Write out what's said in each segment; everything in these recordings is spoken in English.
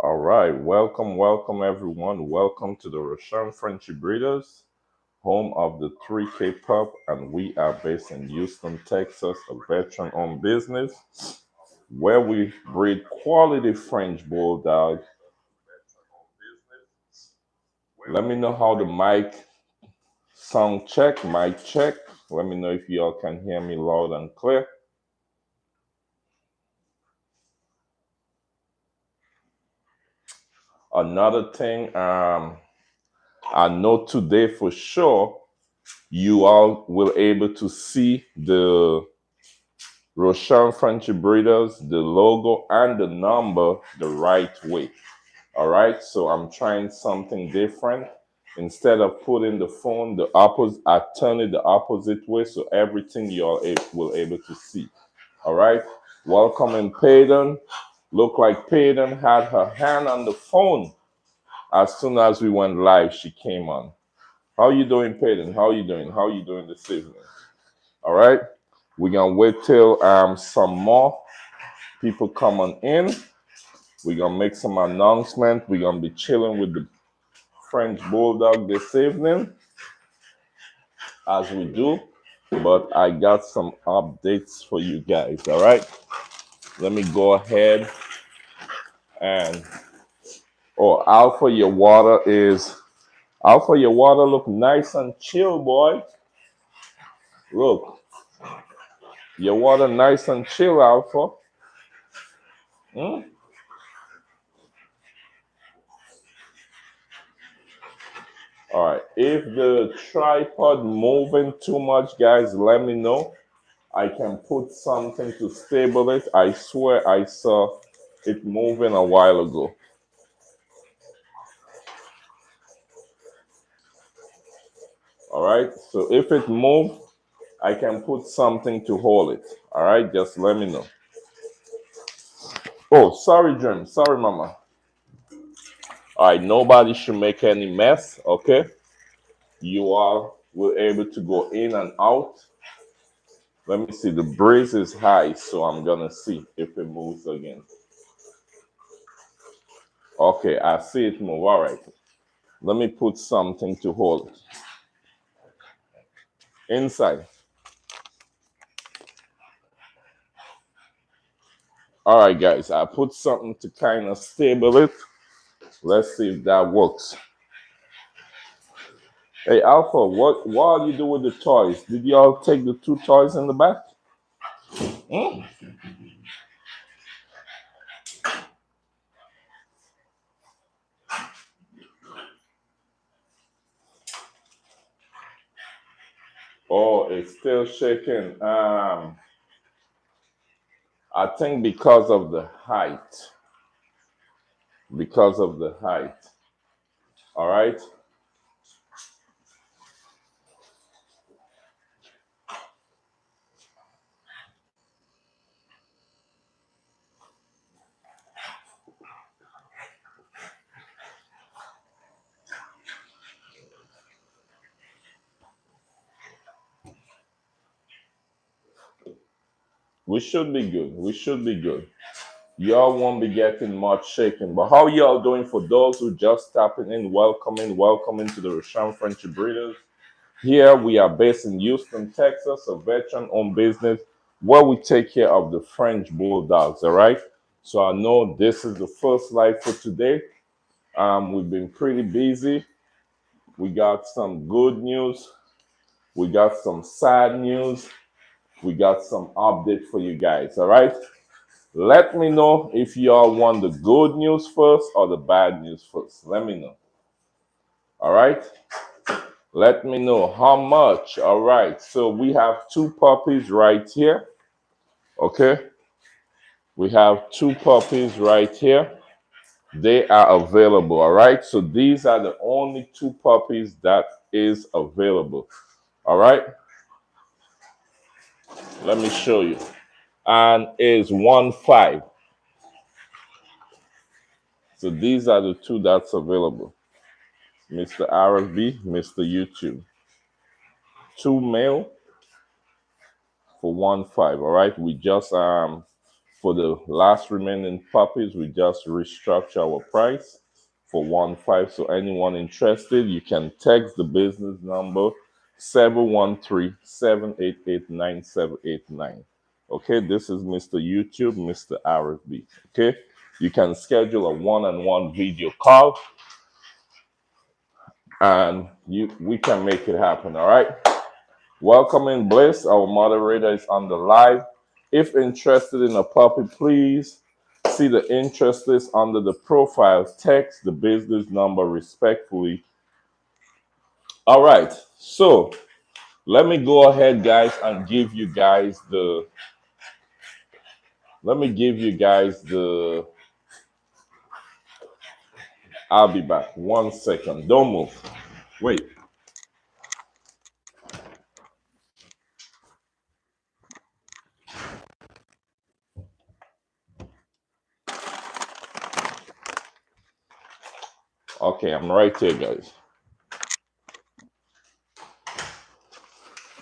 All right, welcome everyone. Welcome to the Rosharon Frenchie Breeders, home of the 3K Pup, and we are based in Houston, Texas, a veteran-owned business where we breed quality French Bulldog. Let me know how the mic check. Let me know if y'all can hear me loud and clear. Another thing, I know today for sure you all will able to see the Rosharon Frenchie Breeders, the logo and the number the right way. All right, so I'm trying something different. Instead of putting the phone the opposite, I turn it the opposite way so everything you all will able to see. All right, welcoming Peyton. Look like Peyton had her hand on the phone as soon as we went live. She came on. How you doing, Peyton? How you doing? How you doing this evening? All right. We're gonna wait till some more people come on in. We're gonna make some announcement. We're gonna be chilling with the French Bulldog this evening, as we do. But I got some updates for you guys. All right. Let me go ahead and Alpha, your water look nice and chill, boy. Look, your water nice and chill, Alpha. Hmm? All right. If the tripod moving too much, guys, let me know. I can put something to stabilize. I swear I saw it moving a while ago. All right. So if it moves, I can put something to hold it. All right. Just let me know. Oh, sorry, Jim. Sorry, Mama. All right. Nobody should make any mess. Okay. You all were able to go in and out. Let me see. The breeze is high, so I'm gonna see if it moves again. Okay, I see it move. All right. Let me put something to hold it. Inside. All right, guys. I put something to kind of stable it. Let's see if that works. Hey, Alpha, what you do with the toys? Did y'all take the two toys in the back? Hmm? Oh, it's still shaking. I think because of the height. Because of the height. All right. We should be good. We should be good. Y'all won't be getting much shaking. But how y'all doing for those who just tapping in? Welcoming to the Rosharon Frenchie Breeders. Here we are based in Houston, Texas, a veteran-owned business where we take care of the French Bulldogs. All right. So I know this is the first live for today. We've been pretty busy. We got some good news. We got some sad news. We got some update for you guys. All right. Let me know if y'all want the good news first or the bad news first. Let me know. All right. Let me know how much. All right. So we have two puppies right here. Okay. We have two puppies right here. They are available. All right. So these are the only two puppies that is available. All right. Let me show you. And is 1.5. So these are the two that's available. Mr. RFB, Mr. YouTube. Two male for 1.5. All right. We just For the last remaining puppies, we just restructure our price for 1.5. So anyone interested, you can text the business number 713-788-9789. Okay, this is Mr. YouTube, Mr. RFB. Okay, you can schedule a one-on-one video call and we can make it happen. All right. Welcoming Bliss, our moderator, is on the live. If interested in a puppy, please see the interest list under the profile. Text the business number respectfully. All right, so let me go ahead, guys, and give you guys the. Let me give you guys the. I'll be back. 1 second. Don't move. Wait. Okay, I'm right here, guys.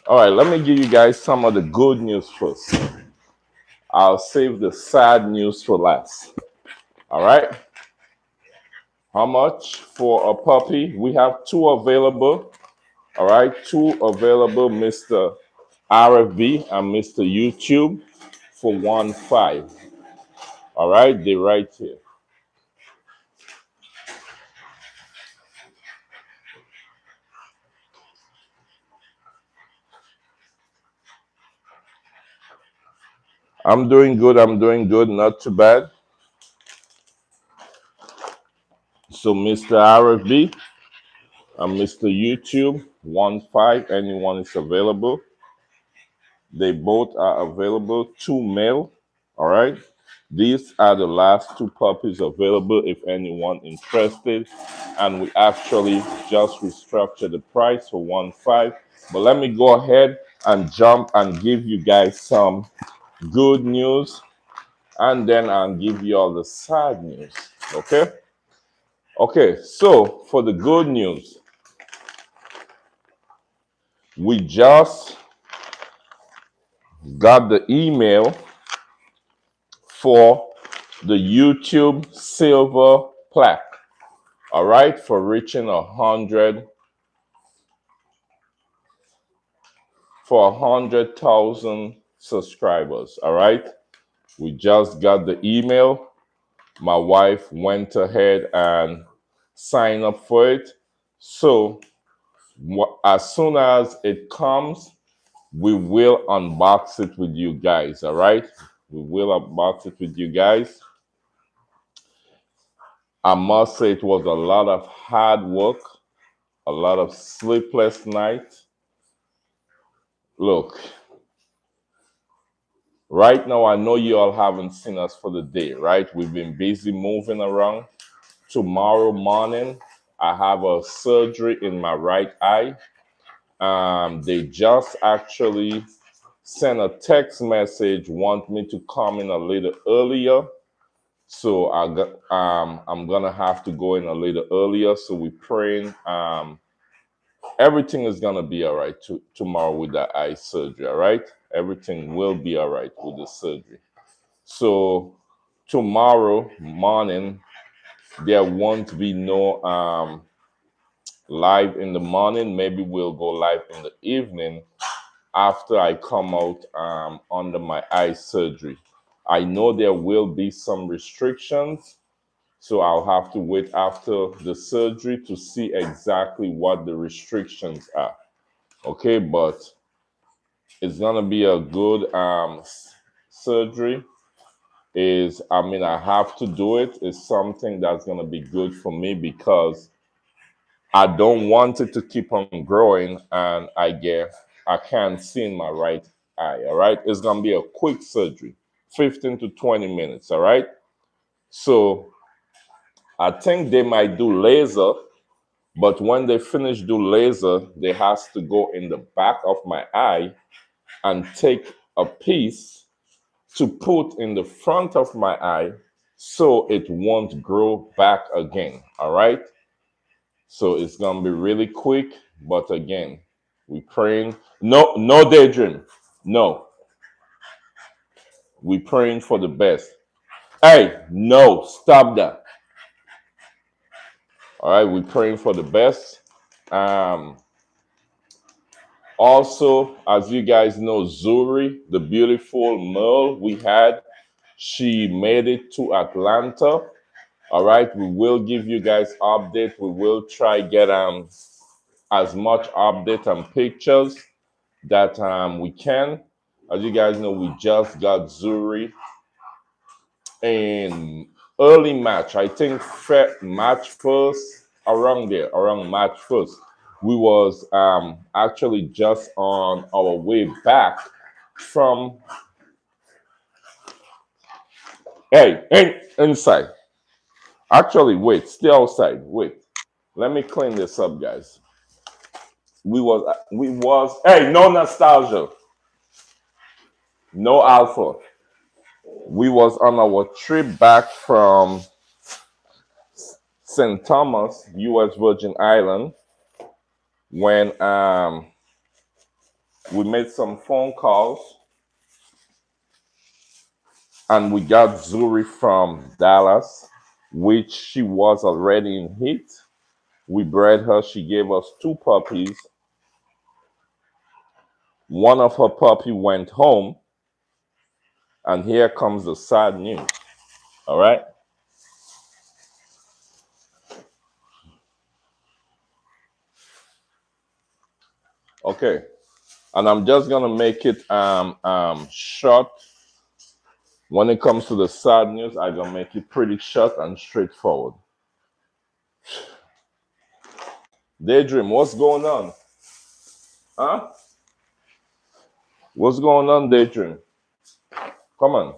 All right, let me give you guys some of the good news first. I'll save the sad news for last. All right. How much for a puppy? We have two available. All right, two available, Mr. RFB and Mr. YouTube for 1.5. All right, they're right here. I'm doing good. I'm doing good. Not too bad. So, Mr. RFB and Mr. YouTube, 1.5. Anyone is available. They both are available. Two male. All right. These are the last two puppies available if anyone interested. And we actually just restructured the price for 1.5. But let me go ahead and jump and give you guys some good news. And then I'll give you all the sad news. Okay? Okay, so for the good news, we just got the email for the YouTube silver plaque. All right, for reaching 100,000 subscribers. All right, we just got the email. My wife went ahead and signed up for it. So as soon as it comes, we will unbox it with you guys. All right, we will unbox it with you guys. I must say it was a lot of hard work, a lot of sleepless nights. Look, right now I know you all haven't seen us for the day, right? We've been busy moving around. Tomorrow morning, I have a surgery in my right eye. They just actually sent a text message, want me to come in a little earlier. So I'm gonna have to go in a little earlier. So we're praying. Everything is gonna be all right tomorrow with the eye surgery. All right, everything will be all right with the surgery. So tomorrow morning there won't be no live in the morning. Maybe we'll go live in the evening after I come out under my eye surgery. I know there will be some restrictions, so I'll have to wait after the surgery to see exactly what the restrictions are. Okay, but it's gonna be a good surgery. I have to do it. It's something that's gonna be good for me because I don't want it to keep on growing and I can't see in my right eye. All right, it's gonna be a quick surgery, 15 to 20 minutes. All right, so I think they might do laser, but when they finish do laser, they has to go in the back of my eye and take a piece to put in the front of my eye so it won't grow back again. All right. So it's gonna be really quick, but again, we praying. No, no daydream. No. We praying for the best. Hey, no, stop that. All right, we praying for the best. Um, Also, as you guys know, Zuri, the beautiful Merle we had, she made it to Atlanta. All right, we will give you guys update. We will try get as much update and pictures that we can. As you guys know, we just got Zuri in early March. I think March 1st, around there, around March 1st. We was actually just on our way back from inside. Actually, wait, stay outside. Wait. Let me clean this up, guys. We was no nostalgia. No alpha. We was on our trip back from St. Thomas, US Virgin Island, when we made some phone calls and we got Zuri from Dallas, which she was already in heat. We bred her. She gave us two puppies. One of her puppy went home, and here comes the sad news. All right. Okay. And I'm just gonna make it short. When it comes to the sad news, I'm gonna make it pretty short and straightforward. Daydream, what's going on? Huh? What's going on, Daydream? Come on.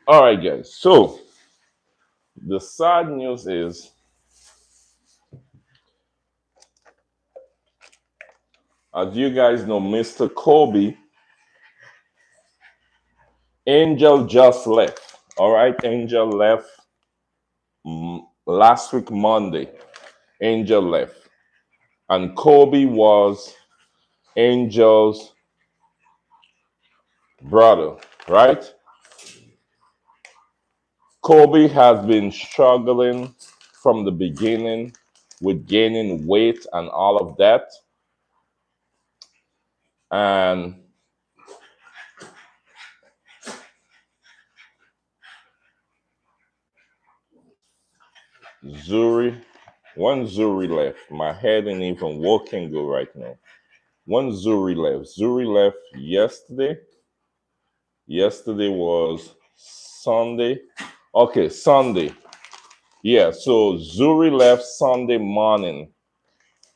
All right, guys. So the sad news is, as you guys know, Mr. Kobe, Angel just left. All right, Angel left last week, Monday. Angel left. And Kobe was Angel's brother, right? Kobe has been struggling from the beginning with gaining weight and all of that. And Zuri, one Zuri left. My head ain't even working good right now. One Zuri left. Zuri left yesterday. Yesterday was Sunday. Okay, Sunday. Yeah, so Zuri left Sunday morning.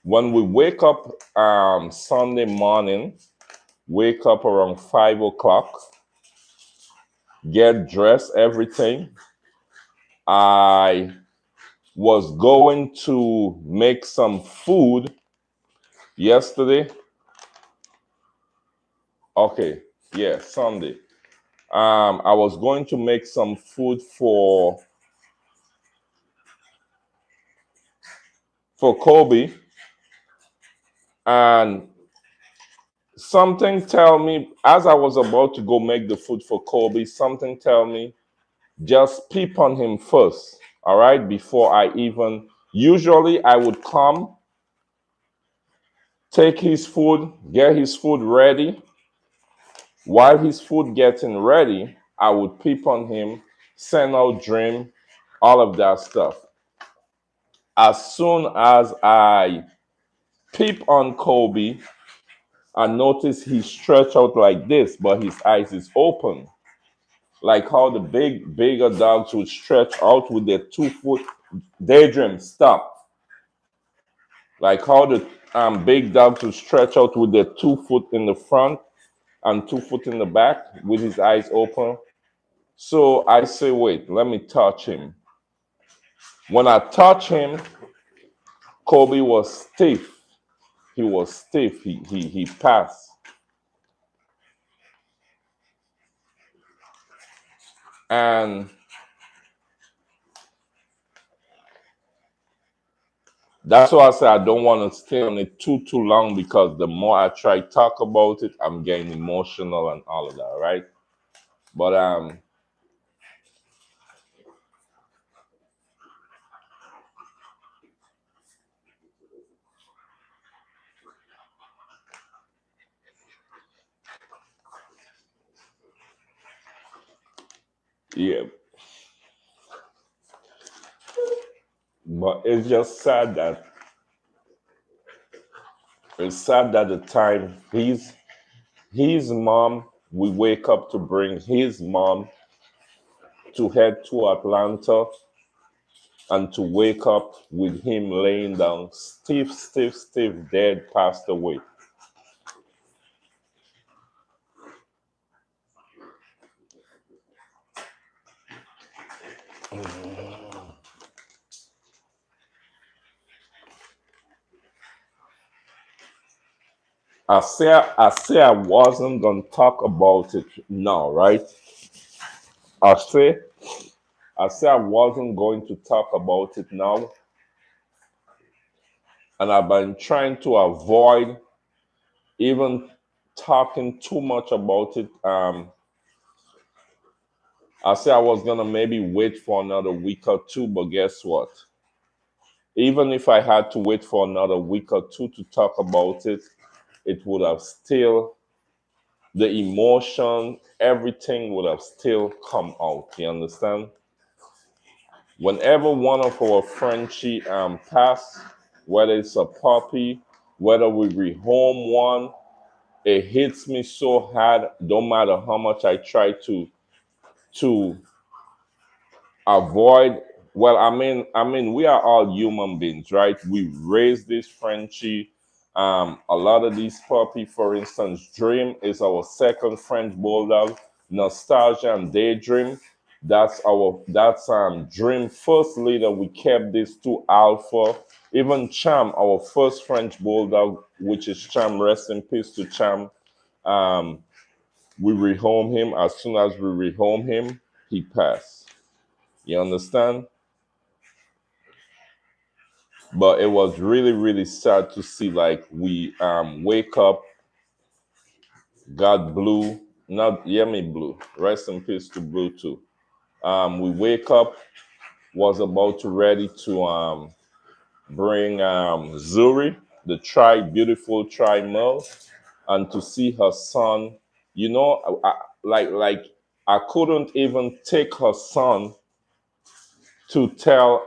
When we wake up Sunday morning, wake up around 5 o'clock, get dressed, everything. I was going to make some food yesterday. Okay, yeah, Sunday. I was going to make some food for Kobe, and something tell me as I was about to go make the food for Kobe, something tell me just peep on him first, all right, before I even. Usually, I would come, take his food, get his food ready. While his food getting ready, I would peep on him, send out dream, all of that stuff. As soon as I peep on Kobe, I notice he stretch out like this, but his eyes is open. Like how the bigger dogs would stretch out with their 2 foot. Daydream, stop. Like how the big dogs would stretch out with their 2 foot in the front and 2 foot in the back with his eyes open. So I say, wait, let me touch him. When I touch him, Kobe was stiff. He was stiff. He passed. And That's why I say I don't want to stay on it too long, because the more I try talk about it, I'm getting emotional and all of that, right? But yeah, but it's sad that the time his mom, we wake up to bring his mom to head to Atlanta, and to wake up with him laying down stiff, dead, passed away. I say I wasn't gonna talk about it now, right? I say I say I wasn't going to talk about it now, and I've been trying to avoid even talking too much about it. I say I was gonna maybe wait for another week or two, but guess what? Even if I had to wait for another week or two to talk about it, it would have still, the emotion, everything would have still come out. You understand? Whenever one of our Frenchie pass, whether it's a puppy, whether we rehome one, it hits me so hard. Don't matter how much I try to avoid. Well, I mean we are all human beings, right? We raise this Frenchie. A lot of these puppy, for instance, Dream is our second French bulldog. Nostalgia and Daydream, that's Dream first leader. We kept these two alpha. Even Cham, our first French bulldog, which is Cham, rest in peace to Cham. um we rehome him. As soon as we rehome him, he passed. You understand? But it was really sad to see, like, we wake up, got Blue, not Yemi Blue, rest in peace to Blue too. We wake up, was about to ready to bring Zuri, the beautiful tri male, and to see her son. You know, like I couldn't even take her son to tell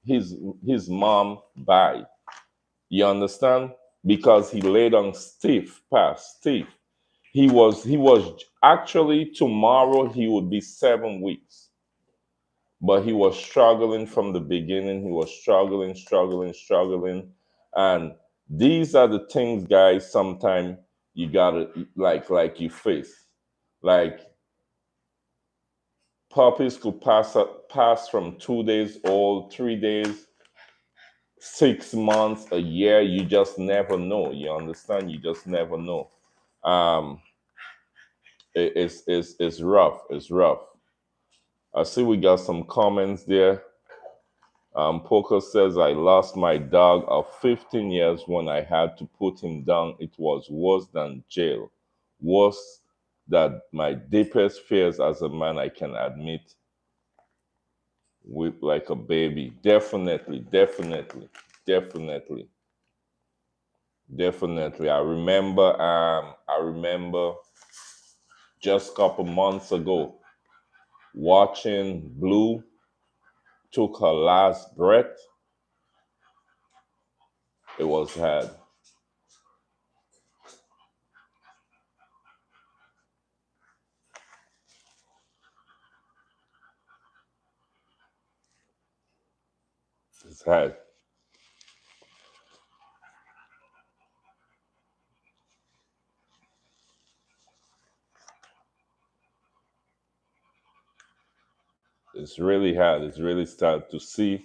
his his mom bye. You understand? Because he laid on stiff, past stiff. He was actually, tomorrow he would be 7 weeks, but he was struggling from the beginning. He was struggling, and these are the things, guys. Sometimes you gotta, like you face, like, puppies could pass from 2 days old, 3 days, 6 months, a year. You just never know. You understand? You just never know. Um, it's rough. It's rough. I see we got some comments there. Poker says, I lost my dog of 15 years when I had to put him down. It was worse than jail. Worse than my deepest fears as a man, I can admit. Weep like a baby. Definitely. Definitely. I remember just a couple months ago watching Blue took her last breath. It was hard. It's hard. It's really hard. It's really sad to see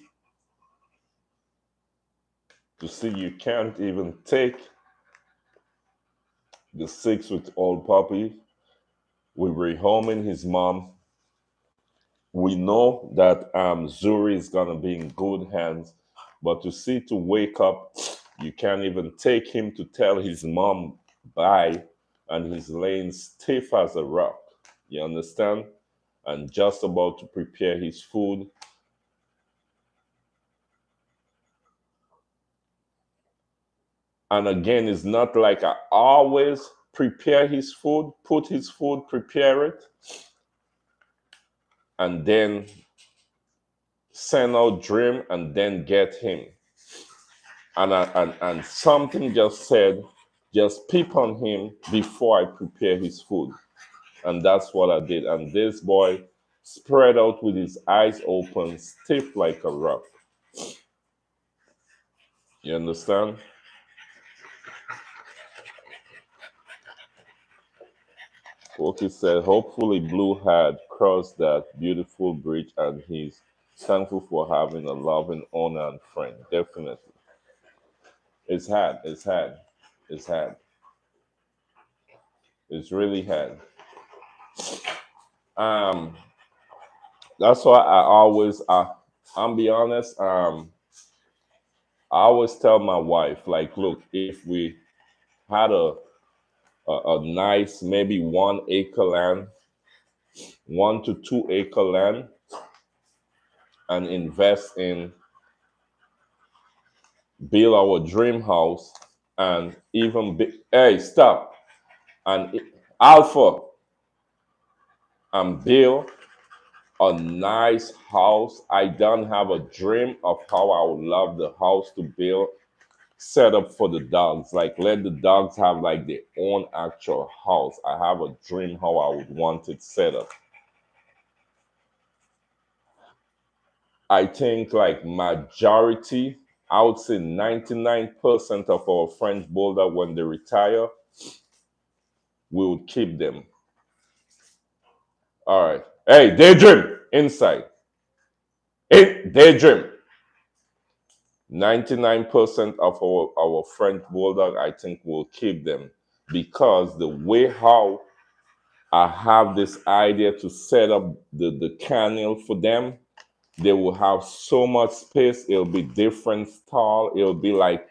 you can't even take the 6 week old puppy. We're rehoming his mom. We know that Zuri is gonna be in good hands. But to wake up, you can't even take him to tell his mom bye, and he's laying stiff as a rock. You understand? And just about to prepare his food. And again, it's not like I always prepare his food, put his food, prepare it, and then send out dream and then get him. And something just said, just peep on him before I prepare his food. And that's what I did. And this boy spread out with his eyes open, stiff like a rock. You understand? Oki said, hopefully Blue had crossed that beautiful bridge and he's thankful for having a loving owner and friend. Definitely. It's had. It's really had. Um, that's why I'm be honest, I always tell my wife, like, look, if we had a nice, maybe 1 acre land, 1 to 2 acre land, and invest in build our dream house and even hey, stop, and Alpha, and build a nice house. I don't have a dream of how I would love the house to build set up for the dogs. Like let the dogs have like their own actual house. I have a dream how I would want it set up. I think like majority, I would say 99% of our French Bulldog when they retire, we would keep them. All right. Hey, daydream inside. Hey, daydream. 99% of our French Bulldog, I think we'll keep them because the way how I have this idea to set up the kennel for them, they will have so much space. It'll be different style. It'll be like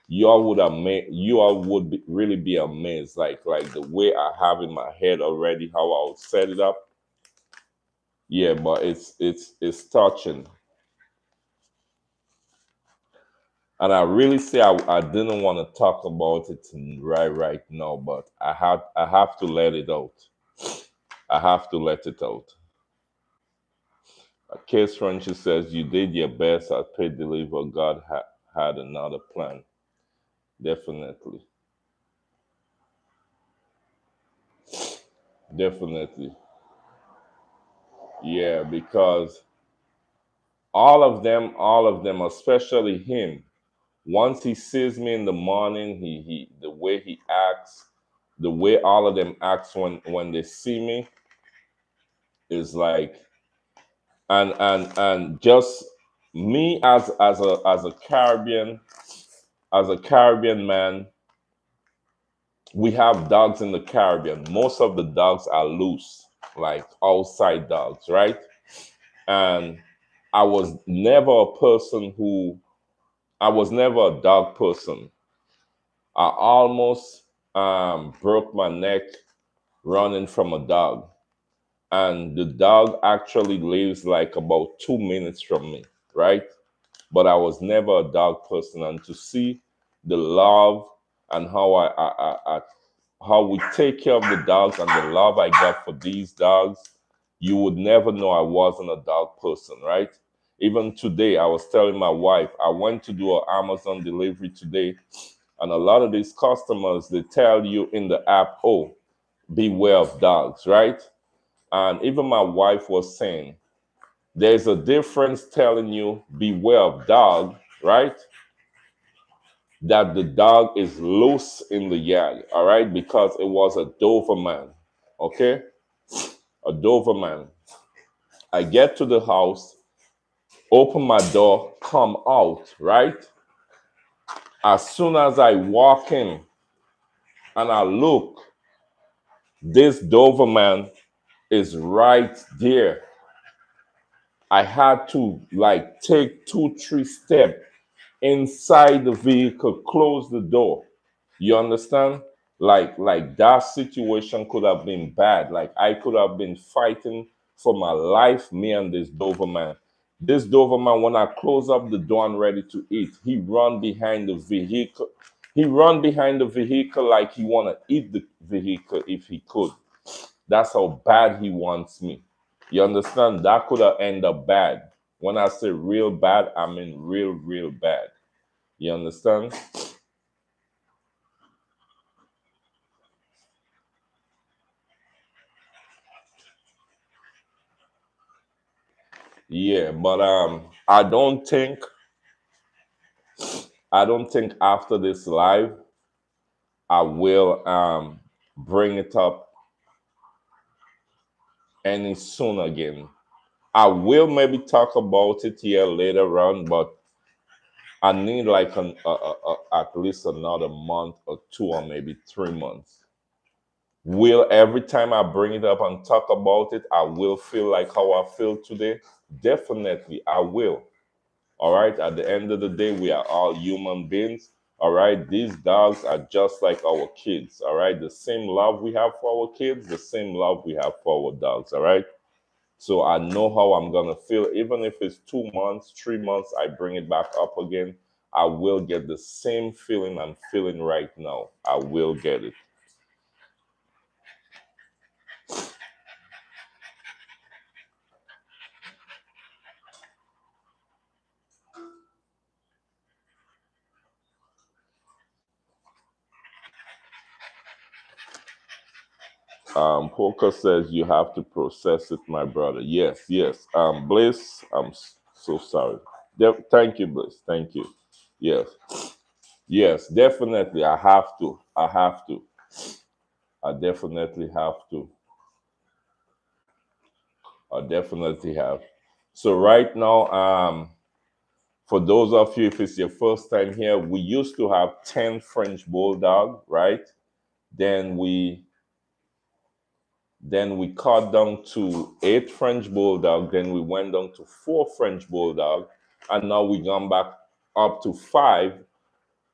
you all would really be amazed. Like the way I have in my head already how I would set it up. Yeah, but it's touching. And I really say I didn't want to talk about it right now, but I have to let it out. I have to let it out. Case Frenchie says you did your best at pay deliver. God had another plan. Definitely, definitely, yeah. Because all of them, especially him. Once he sees me in the morning, he the way he acts, the way all of them acts when they see me is like, and just me as a Caribbean man, we have dogs in the Caribbean. Most of the dogs are loose, like outside dogs, right? And I was never a person who I was never a dog person. I almost broke my neck running from a dog, and the dog actually lives like about 2 minutes from me, right? But I was never a dog person, and to see the love and how we take care of the dogs and the love I got for these dogs, you would never know I wasn't a dog person, right? Even today, I was telling my wife, I went to do an Amazon delivery today, and a lot of these customers, they tell you in the app, oh, beware of dogs, right? And even my wife was saying, there's a difference telling you beware of dog, right? That the dog is loose in the yard, all right? Because it was a Doberman, okay? A Doberman. I get to the house, open my door, come out, right? As soon as I walk in and I look, this Doberman is right there. I had to like take 2, 3 steps inside the vehicle, close the door. You understand? Like that situation could have been bad. Like I could have been fighting for my life, me and this Doberman. This Doberman, when I close up the door and ready to eat, he run behind the vehicle. He run behind the vehicle like he wanna eat the vehicle if he could. That's how bad he wants me. You understand? That could have ended up bad. When I say real bad, I mean real, real bad. You understand? Yeah, but I don't think after this live I will bring it up any soon again. I will maybe talk about it here later on, but I need like at least another month or two or maybe 3 months. Will every time I bring it up and talk about it, I will feel like how I feel today? Definitely, I will. All right. At the end of the day, we are all human beings. All right. These dogs are just like our kids. All right. The same love we have for our kids, the same love we have for our dogs. All right. So I know how I'm going to feel. Even if it's 2 months, 3 months, I bring it back up again. I will get the same feeling I'm feeling right now. I will get it. Poker says you have to process it, my brother. Yes, yes. Bliss, so sorry. Thank you, Bliss. Thank you. Yes, yes, definitely. I have to. I have to. I definitely have to. I definitely have. So right now, for those of you, if it's your first time here, we used to have 10 French Bulldog, right? Then we Then we cut down to 8 French Bulldog. Then we went down to 4 French Bulldog. And now we gone back up to 5.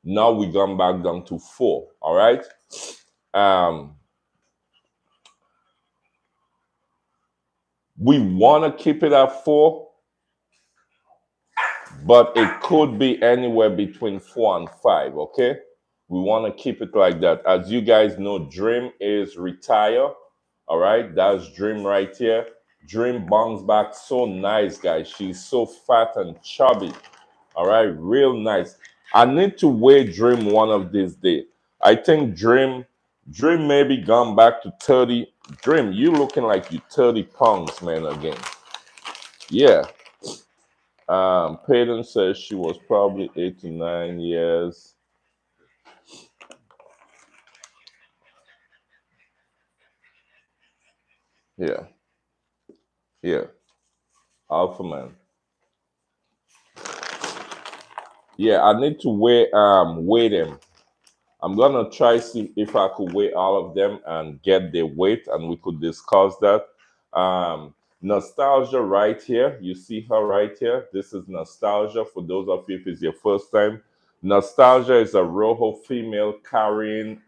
Now we gone back down to 4. All right. Um, we want to keep it at 4, but it could be anywhere between 4 and 5. Okay. We want to keep it like that. As you guys know, Dream is retire. All right. That's Dream right here. Dream bounce back so nice, guys. She's so fat and chubby. All right, real nice. I need to weigh Dream one of these days. I think Dream maybe gone back to 30. Dream, you looking like you 30 pounds, man, again. Yeah. Peyton says she was probably 8 to 9 years. Yeah, yeah. Alpha man. Yeah, I need to weigh them. I'm gonna try see if I could weigh all of them and get their weight, and we could discuss that. Nostalgia right here. You see her right here. This is Nostalgia. For those of you if it's your first time, Nostalgia is a Rojo female carrying.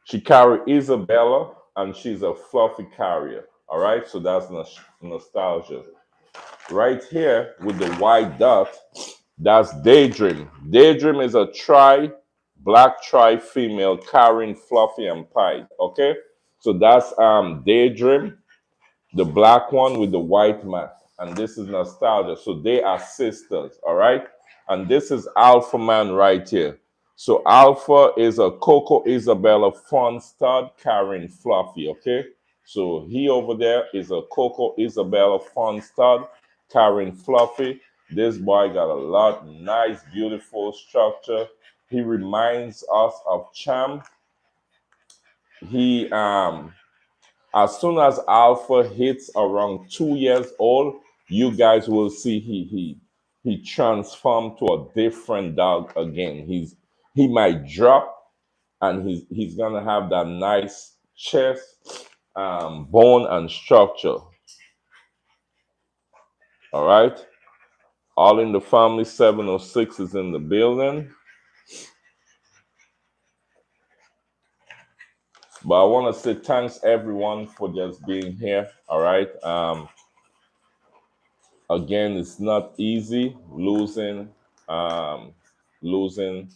She carry Isabella, and she's a fluffy carrier. All right, so that's Nostalgia. Right here with the white dot, that's Daydream. Daydream is a black tri female carrying Fluffy and Pie. Okay, so that's Daydream, the black one with the white mat, and this is Nostalgia. So they are sisters. All right, and this is Alpha Man right here. So Alpha is a Coco Isabella fun stud carrying Fluffy. Okay, so he over there is a Coco Isabella fun stud carrying Fluffy. This boy got a lot nice, beautiful structure. He reminds us of Cham. He As soon as Alpha hits around 2 years old, you guys will see he transformed to a different dog again. He might drop, and he's gonna have that nice chest, bone and structure. All right. All in the family 706 is in the building. But I want to say thanks everyone for just being here. All right. Again, it's not easy um, losing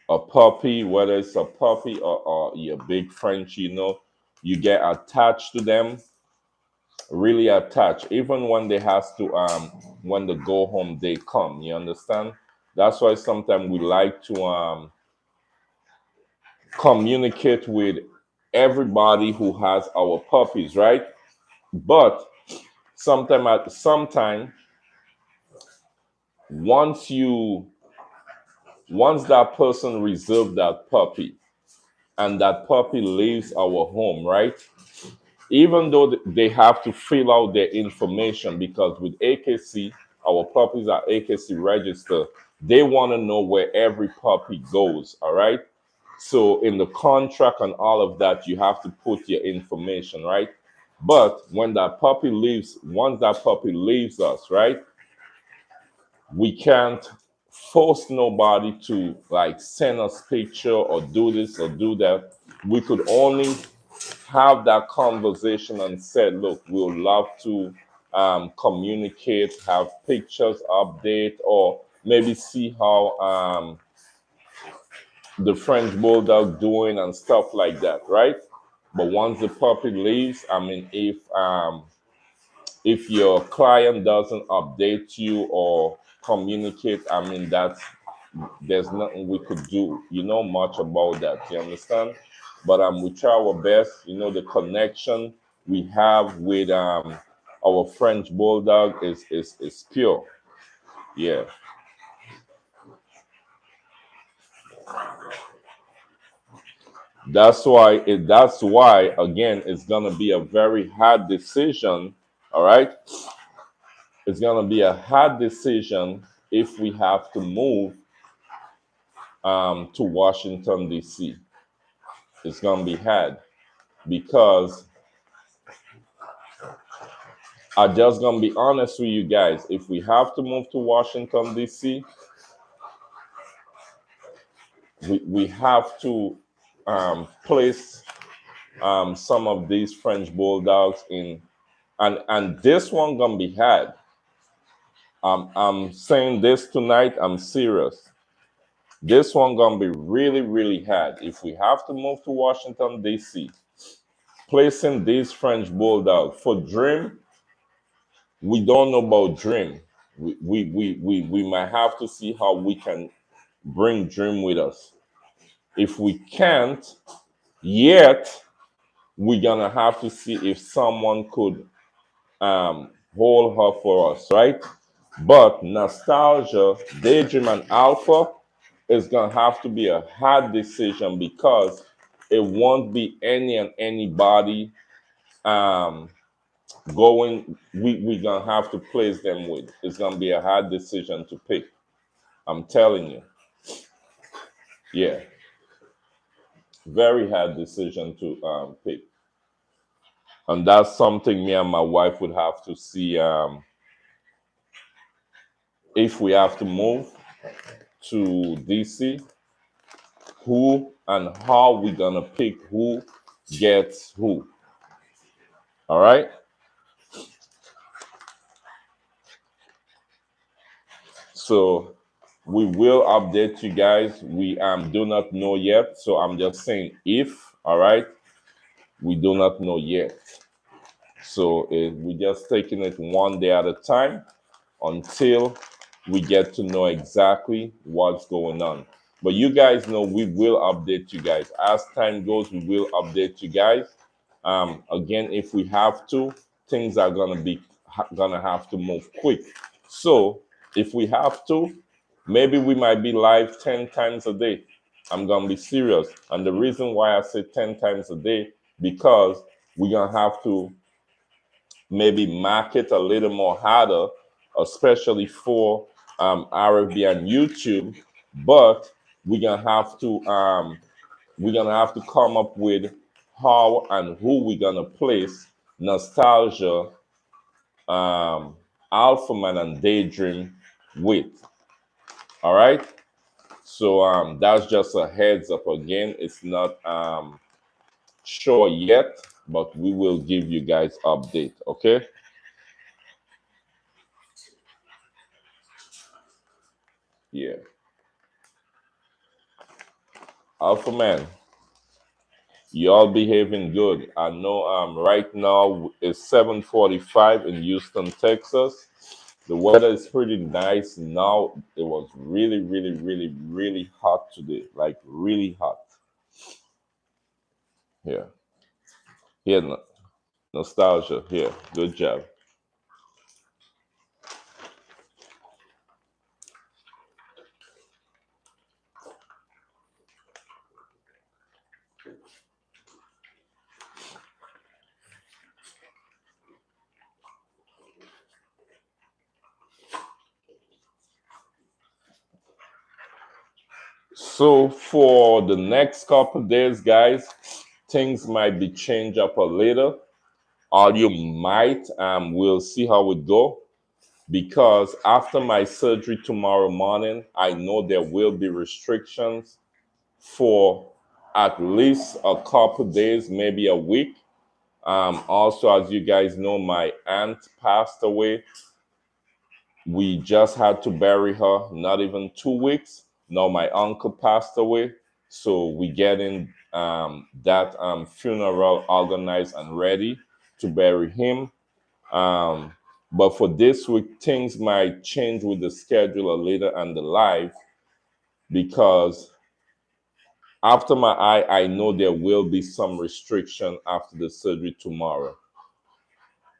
a puppy, whether it's a puppy or your big Frenchie. You get attached to them, really attached. Even when they has to when they go home, they come. You understand? That's why sometimes we like to communicate with everybody who has our puppies, right? But sometime once you once that person reserve that puppy and that puppy leaves our home, right? Even though they have to fill out their information, because with AKC, our puppies are AKC registered, they want to know where every puppy goes, all right? So in the contract and all of that, you have to put your information, right? But when that puppy leaves, once that puppy leaves us, right, we can't force nobody to like send us picture or do this or do that. We could only have that conversation and said, look, we'll love to communicate, have pictures, update, or maybe see how the French Bulldog doing and stuff like that, right? But once the puppy leaves, I mean, if your client doesn't update you or communicate, I mean, there's nothing we could do, much about that. You understand? But we try our best. The connection we have with our French Bulldog is pure. Yeah. That's why again it's gonna be a very hard decision. All right. It's gonna be a hard decision if we have to move to Washington D.C. It's gonna be hard because I'm just gonna be honest with you guys. If we have to move to Washington D.C., we have to place some of these French bulldogs in, and this one gonna be hard. I'm saying this tonight. I'm serious. This one gonna be really, really hard. If we have to move to Washington D.C., placing these French bulldogs for Dream, we don't know about Dream. We might have to see how we can bring Dream with us. If we can't yet, we're gonna have to see if someone could hold her for us, right? But Nostalgia, Daydream, and Alpha is gonna have to be a hard decision because it won't be any and anybody um, going. We gonna have to place them with. It's gonna be a hard decision to pick. I'm telling you, yeah, very hard decision to pick, and that's something me and my wife would have to see if we have to move to DC. Who and how we gonna pick who gets who. All right. So we will update you guys. We do not know yet. So I'm just saying if, all right, we do not know yet. So we're just taking it one day at a time until we get to know exactly what's going on. But you guys know we will update you guys. As time goes, we will update you guys. Again, if we have to, things are gonna have to move quick. So if we have to, maybe we might be live 10 times a day. I'm gonna be serious. And the reason why I say 10 times a day, because we're gonna have to maybe market a little more harder, especially for RFB and YouTube. But we're gonna have to come up with how and who we're gonna place Nostalgia, alpha man and daydream with. All right. So that's just a heads up. Again, it's not sure yet, but we will give you guys update. Okay. Yeah. Alpha man, y'all behaving good. I know right now it's 7:45 in Houston, Texas. The weather is pretty nice now. It was really, really, really, really hot today. Like really hot. Yeah. Yeah, nostalgia. Yeah. Good job. So for the next couple days, guys, things might be changed up a little, or you might. We'll see how it go. Because after my surgery tomorrow morning, I know there will be restrictions for at least a couple days, maybe a week. Also, as you guys know, my aunt passed away. We just had to bury her, not even 2 weeks. Now my uncle passed away, so we getting that funeral organized and ready to bury him. Um, but for this week, things might change with the schedule a little and the live because after my eye, I know there will be some restriction after the surgery tomorrow.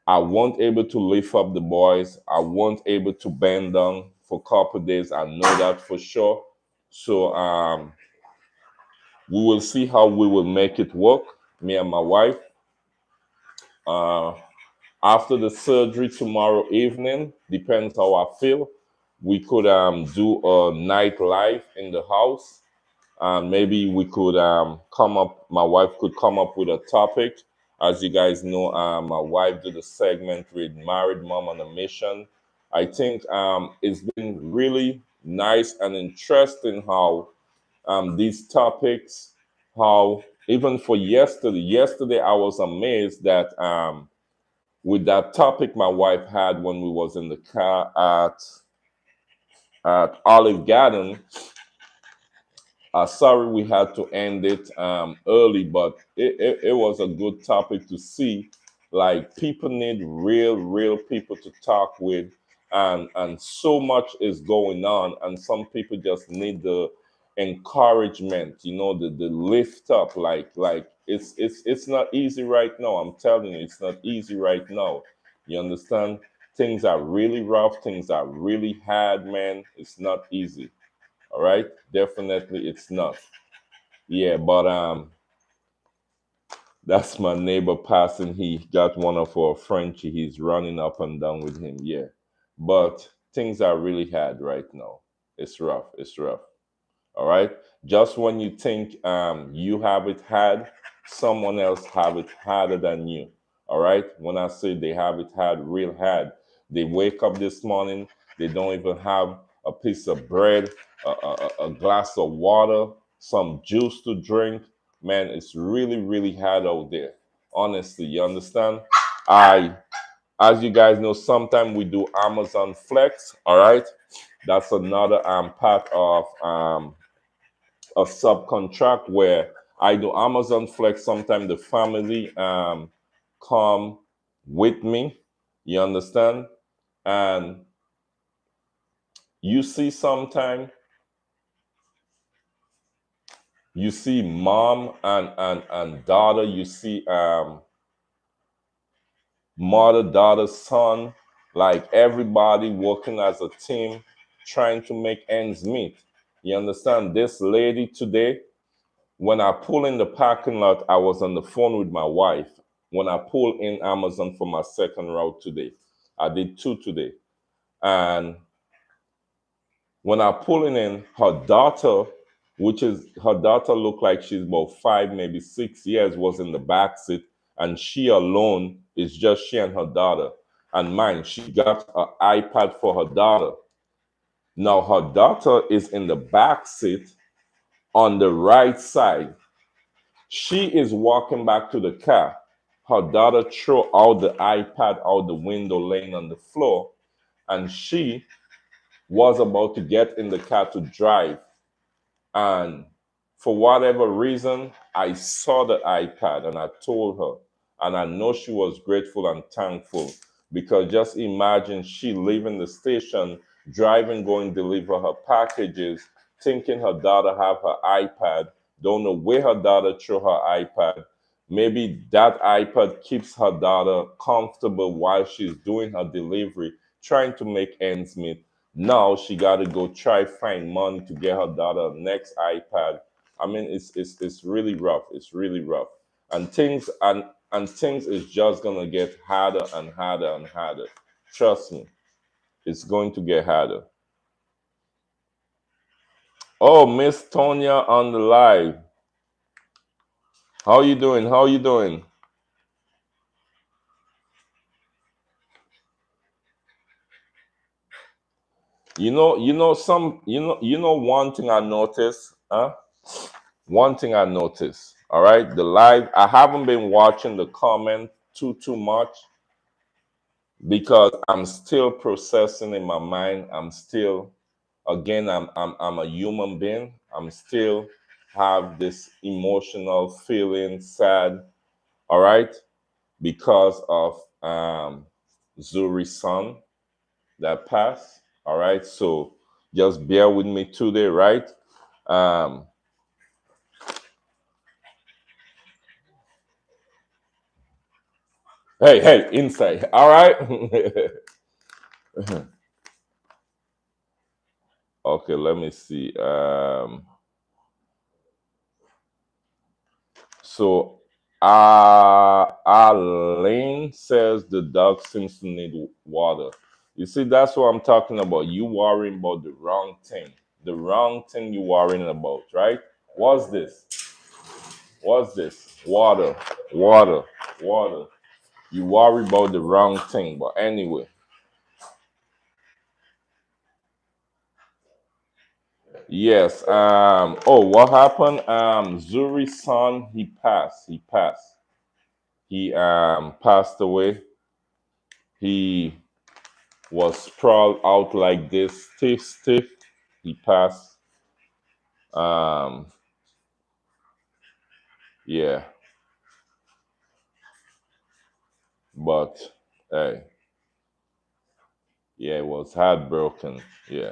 I won't able to lift up the boys. I won't able to bend down for a couple days. I know that for sure. So we will see how we will make it work, me and my wife. Uh, After the surgery tomorrow evening, depends how I feel, we could do a night live in the house. Maybe we could come up, my wife could come up with a topic. As you guys know, my wife did a segment with Married Mom on a Mission. I think it's been really nice and interesting how these topics, how even for yesterday I was amazed that with that topic my wife had when we was in the car at Olive Garden. Sorry we had to end it early, but it was a good topic to see. Like people need real people to talk with, and so much is going on, and some people just need the encouragement, the lift up. Like it's not easy right now. I'm telling you, it's not easy right now. You understand? Things are really rough. Things are really hard, man. It's not easy. All right, definitely it's not. Yeah, but that's my neighbor passing. He got one of our Frenchie. He's running up and down with him. Yeah, but things are really hard right now. It's rough. It's rough. All right. Just when you think you have it hard, someone else have it harder than you. All right. When I say they have it hard, real hard, they wake up this morning, they don't even have a piece of bread, a glass of water, some juice to drink. Man, it's really hard out there. Honestly, you understand? I, as you guys know, sometimes we do Amazon Flex. All right. That's another part of a subcontract where I do Amazon Flex. Sometimes the family come with me. You understand? And you see sometime you see mom and daughter. You see mother, daughter, son. Like everybody working as a team, trying to make ends meet. You understand? This lady today, when I pull in the parking lot, I was on the phone with my wife. When I pull in Amazon for my second route today, I did two today. And when I pulling in, her daughter, which is her daughter looked like she's about 5, maybe 6 years, was in the back seat, and she alone is just she and her daughter. And mind, she got an iPad for her daughter. Now her daughter is in the back seat on the right side. She is walking back to the car. Her daughter threw out the iPad out the window, laying on the floor, and she was about to get in the car to drive. And for whatever reason, I saw the iPad and I told her. And I know she was grateful and thankful because just imagine she leaving the station, driving, going deliver her packages, thinking her daughter have her iPad, don't know where her daughter threw her iPad. Maybe that iPad keeps her daughter comfortable while she's doing her delivery, trying to make ends meet. Now she got to go try find money to get her daughter next iPad. I mean, it's really rough. It's really rough, and things is just gonna get harder and harder and harder. Trust me, it's going to get harder. Oh, Miss Tonya on the live. How you doing? How you doing? One thing I noticed, huh? One thing I noticed, all right, the live, I haven't been watching the comment too much because I'm still processing in my mind. I'm still, again, I'm a human being. I'm still have this emotional feeling, sad, all right, because of Zuri's son that passed. All right, so just bear with me today, right? Um, hey, inside. All right. Okay, let me see. So, Arlene says the dog seems to need water. You see, that's what I'm talking about. You worrying about the wrong thing. The wrong thing you worrying about, right? What's this? What's this? Water, water, water. You worry about the wrong thing. But anyway, yes. Oh, what happened? Zuri's son, he passed. He passed. He passed away. He was sprawled out like this, stiff. He passed. Um, yeah, but hey, yeah, it was heartbroken. Yeah.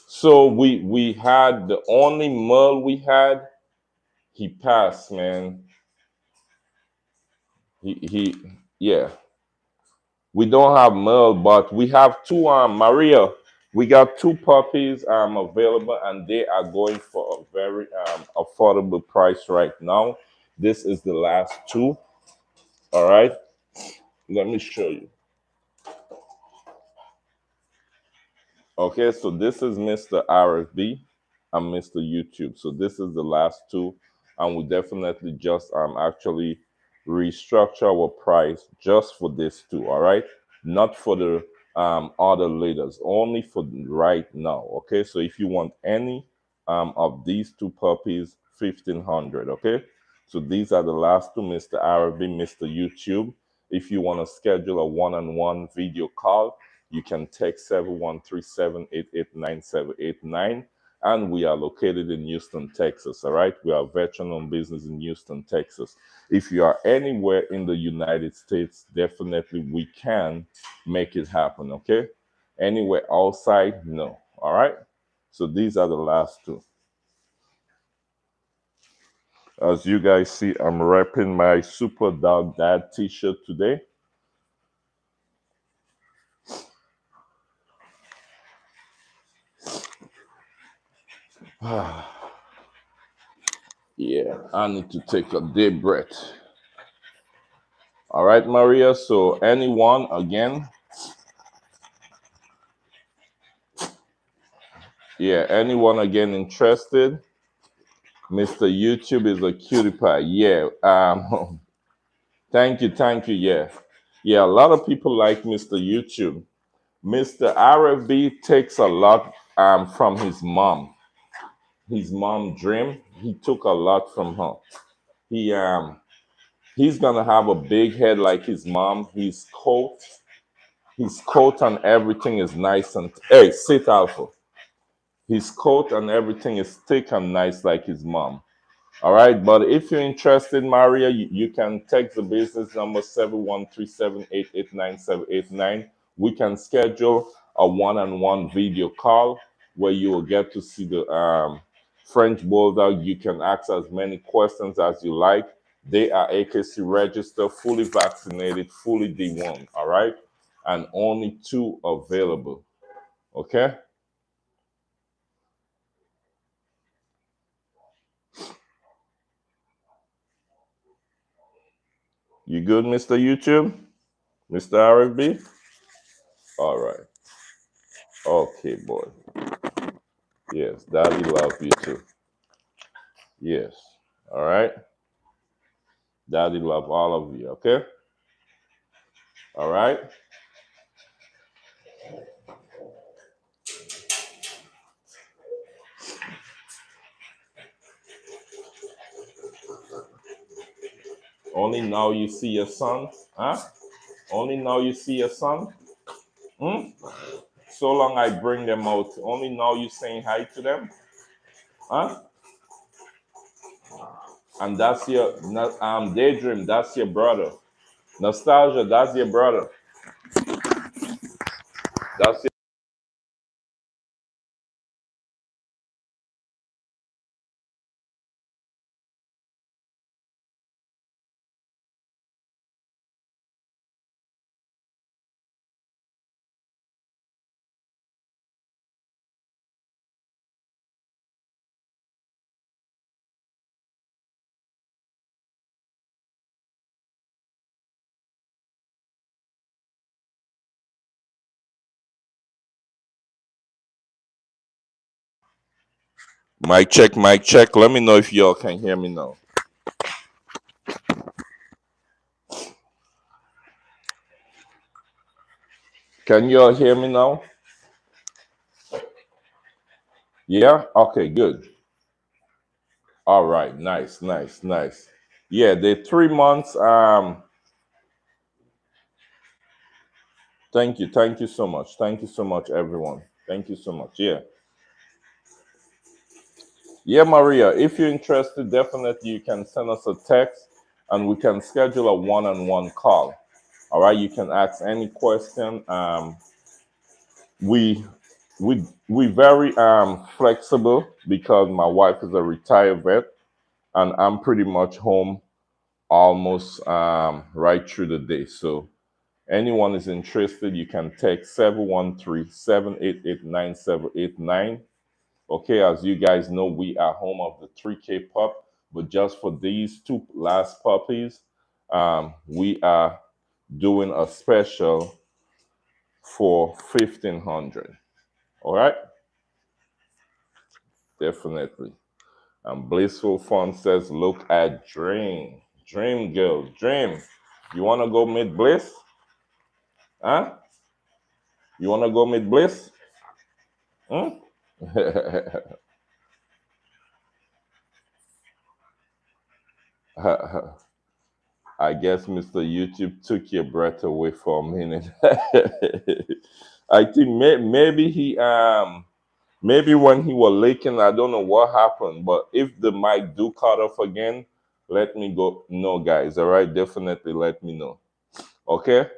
So we had the only male we had. He passed, man. He yeah. We don't have male, but we have two. Maria, we got two puppies available, and they are going for a very affordable price right now. This is the last two. All right, let me show you. Okay, so this is Mr. RFB and Mr. YouTube. So this is the last two, and we definitely just actually restructure our price just for these two. All right, not for the other leaders, only for right now. Okay, so if you want any of these two puppies, 1,500. Okay, so these are the last two, Mr. RFB, Mr. YouTube. If you want to schedule a one-on-one video call, you can text 7137889789. And we are located in Houston, Texas. All right. We are veteran owned business in Houston, Texas. If you are anywhere in the United States, definitely we can make it happen. Okay. Anywhere outside, no. All right. So these are the last two. As you guys see, I'm repping my Super Dog Dad t shirt today. Yeah, I need to take a deep breath. All right, Maria. So, anyone again? Yeah, anyone again interested? Mr. YouTube is a cutie pie. Yeah. Thank you, thank you. Yeah, yeah. A lot of people like Mr. YouTube. Mr. RFB takes a lot from his mom. His mom Dream. He took a lot from her. He's gonna have a big head like his mom. His coat and everything is nice and hey, sit Alpha. His coat and everything is thick and nice like his mom. All right, but if you're interested, Maria, you can text the business number 713-788-9789. We can schedule a one-on-one video call where you will get to see the French Bulldog. You can ask as many questions as you like. They are AKC registered, fully vaccinated, fully dewormed, all right? And only two available, okay? You good, Mr. YouTube? Mr. RFB? All right. Okay, boy. Yes, Daddy love you too. Yes. All right. Daddy love all of you. Okay. All right. Only now you see your son, huh? Only now you see your son. Hmm? So long I bring them out. Only now you saying hi to them, huh? And that's your daydream. That's your brother. Nostalgia. That's your brother. That's your. Mic check. Mic check. Let me know if y'all can hear me now. Can y'all hear me now? Yeah. Okay. Good. All right, nice, nice, nice. Yeah, the 3 months. Thank you so much. Thank you so much, everyone. Thank you so much. Yeah, yeah, Maria. If you're interested, definitely you can send us a text, and we can schedule a one-on-one call. All right, you can ask any question. We we very flexible because my wife is a retired vet, and I'm pretty much home almost right through the day. So anyone is interested, you can text 713-788-9789. Okay, as you guys know, we are home of the 3K pup, but just for these two last puppies, we are doing a special for 1500. All right, definitely. And Blissful Fun says, look at Dream. Dream girl, Dream. You want to go meet Bliss? Huh? You want to go meet Bliss? Hmm? I guess Mr. YouTube took your breath away for a minute. I think maybe maybe when he was leaking, I don't know what happened, but if the mic do cut off again, let me go know, guys. All right, definitely let me know. Okay.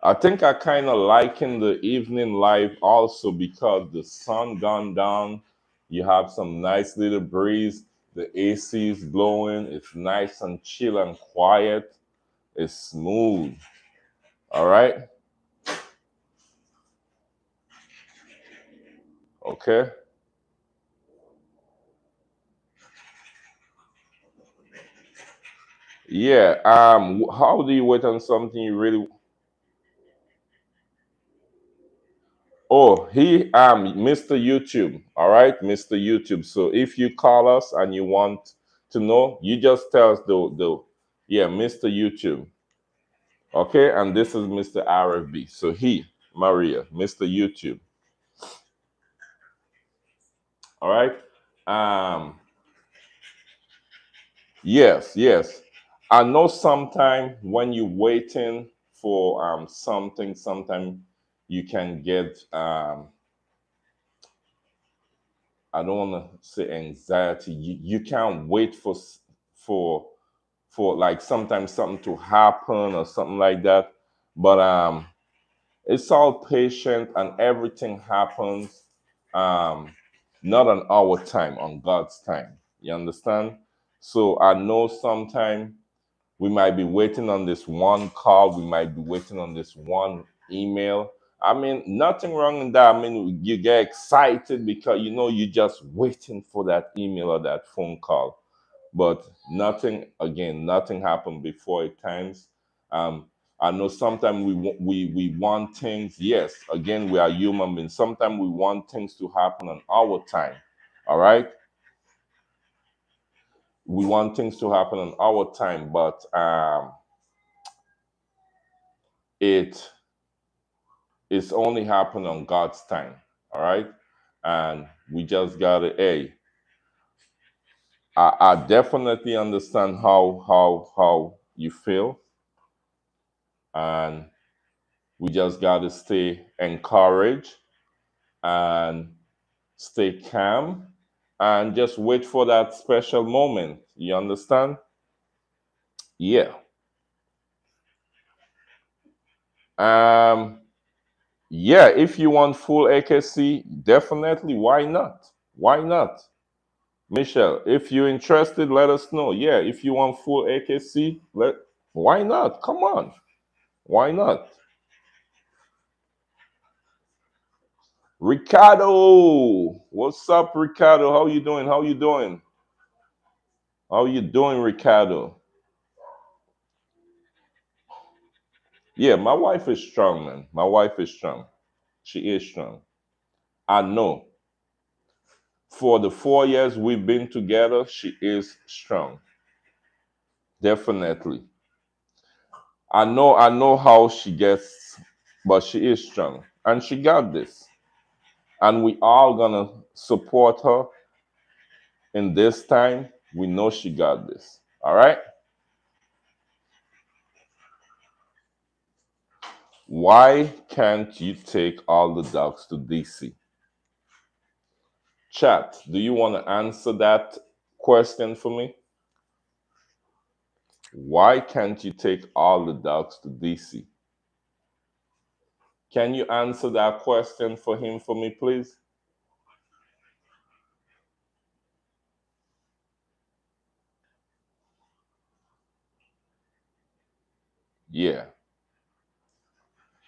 I think I kind of liking the evening live also because the sun gone down. You have some nice little breeze. The AC is blowing. It's nice and chill and quiet. It's smooth. All right. Okay. Yeah. How do you wait on something you really? Oh, Mr. YouTube. All right, Mr. YouTube. So if you call us and you want to know, you just tell us the yeah, Mr. YouTube. Okay, and this is Mr. RFB. So he, Maria, Mr. YouTube. All right. Yes, yes. I know sometime when you're waiting for something, sometimes you can get I don't want to say anxiety. You can't wait for like sometimes something to happen or something like that. But it's all patient and everything happens um not on our time, on God's time. You understand? So I know sometime we might be waiting on this one call, we might be waiting on this one email. I mean, nothing wrong in that. I mean, you get excited because you know you're just waiting for that email or that phone call. But nothing, again, nothing happened before at times. Um, I know sometimes we want things. Yes, again, we are human beings. Sometimes we want things to happen on our time. All right, we want things to happen on our time, but it it's only happen on God's time. All right. And we just gotta, hey, I definitely understand how you feel. And we just gotta stay encouraged and stay calm and just wait for that special moment. You understand? Yeah. Um yeah, if you want full AKC, definitely, why not? Why not? Michelle, if you're interested, let us know. Yeah, if you want full AKC, why not? Come on. Why not? Ricardo, what's up, Ricardo? How you doing? How you doing? How you doing, Ricardo? Yeah, my wife is strong, man. My wife is strong. She is strong. I know. For the 4 years we've been together, she is strong. Definitely. I know how she gets, but she is strong. And she got this. And we all gonna support her in this time. We know she got this. All right. Why can't you take all the dogs to DC? Chat, do you want to answer that question for me? Why can't you take all the dogs to DC? Can you answer that question for him for me, please? Yeah.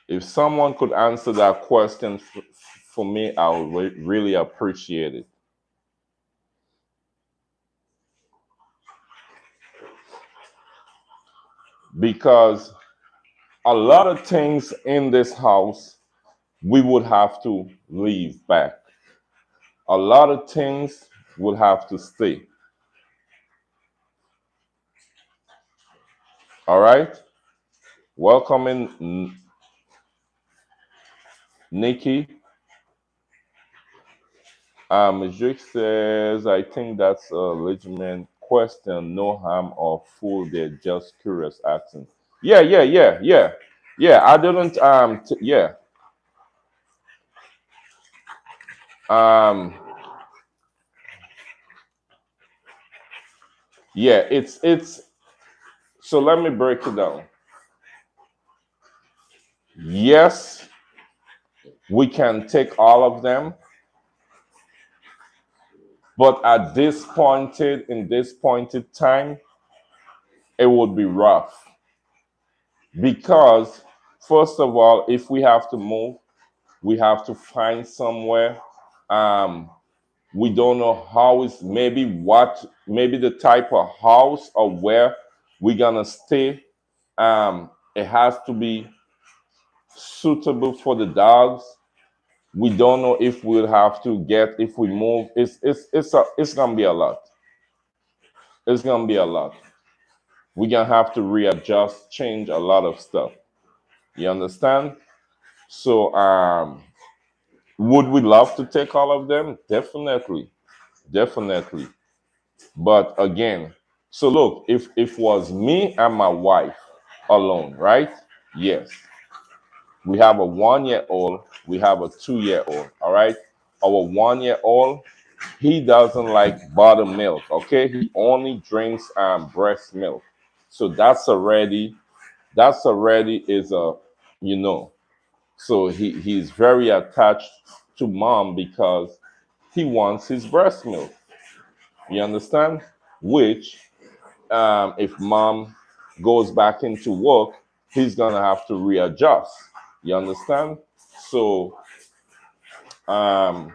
If someone could answer that question for me, I would really appreciate it. Because a lot of things in this house we would have to leave back. A lot of things would have to stay. All right. Welcome in, Nikki. Jake says, I think that's a legitimate question. No harm or fool. They're just curious asking. Yeah, yeah, yeah, yeah. Yeah, I didn't yeah. Um yeah, it's so let me break it down. Yes, we can take all of them, but at this pointed in this pointed time, it would be rough because first of all, if we have to move, we have to find somewhere. Um, we don't know how it's maybe the type of house or where we're gonna stay. It has to be suitable for the dogs. We don't know if we'll have to get if we move. It's gonna be a lot. It's gonna be a lot. We're gonna have to readjust, change a lot of stuff. You understand? So would we love to take all of them? Definitely. Definitely. But again, so look, if it was me and my wife alone, right? Yes. We have a 1 year old, we have a 2 year old, all right? Our 1 year old, he doesn't like buttermilk, okay? He only drinks breast milk. So that's already is a, you know, so he's very attached to mom because he wants his breast milk. You understand? Which if mom goes back into work, he's gonna have to readjust. You understand? So um,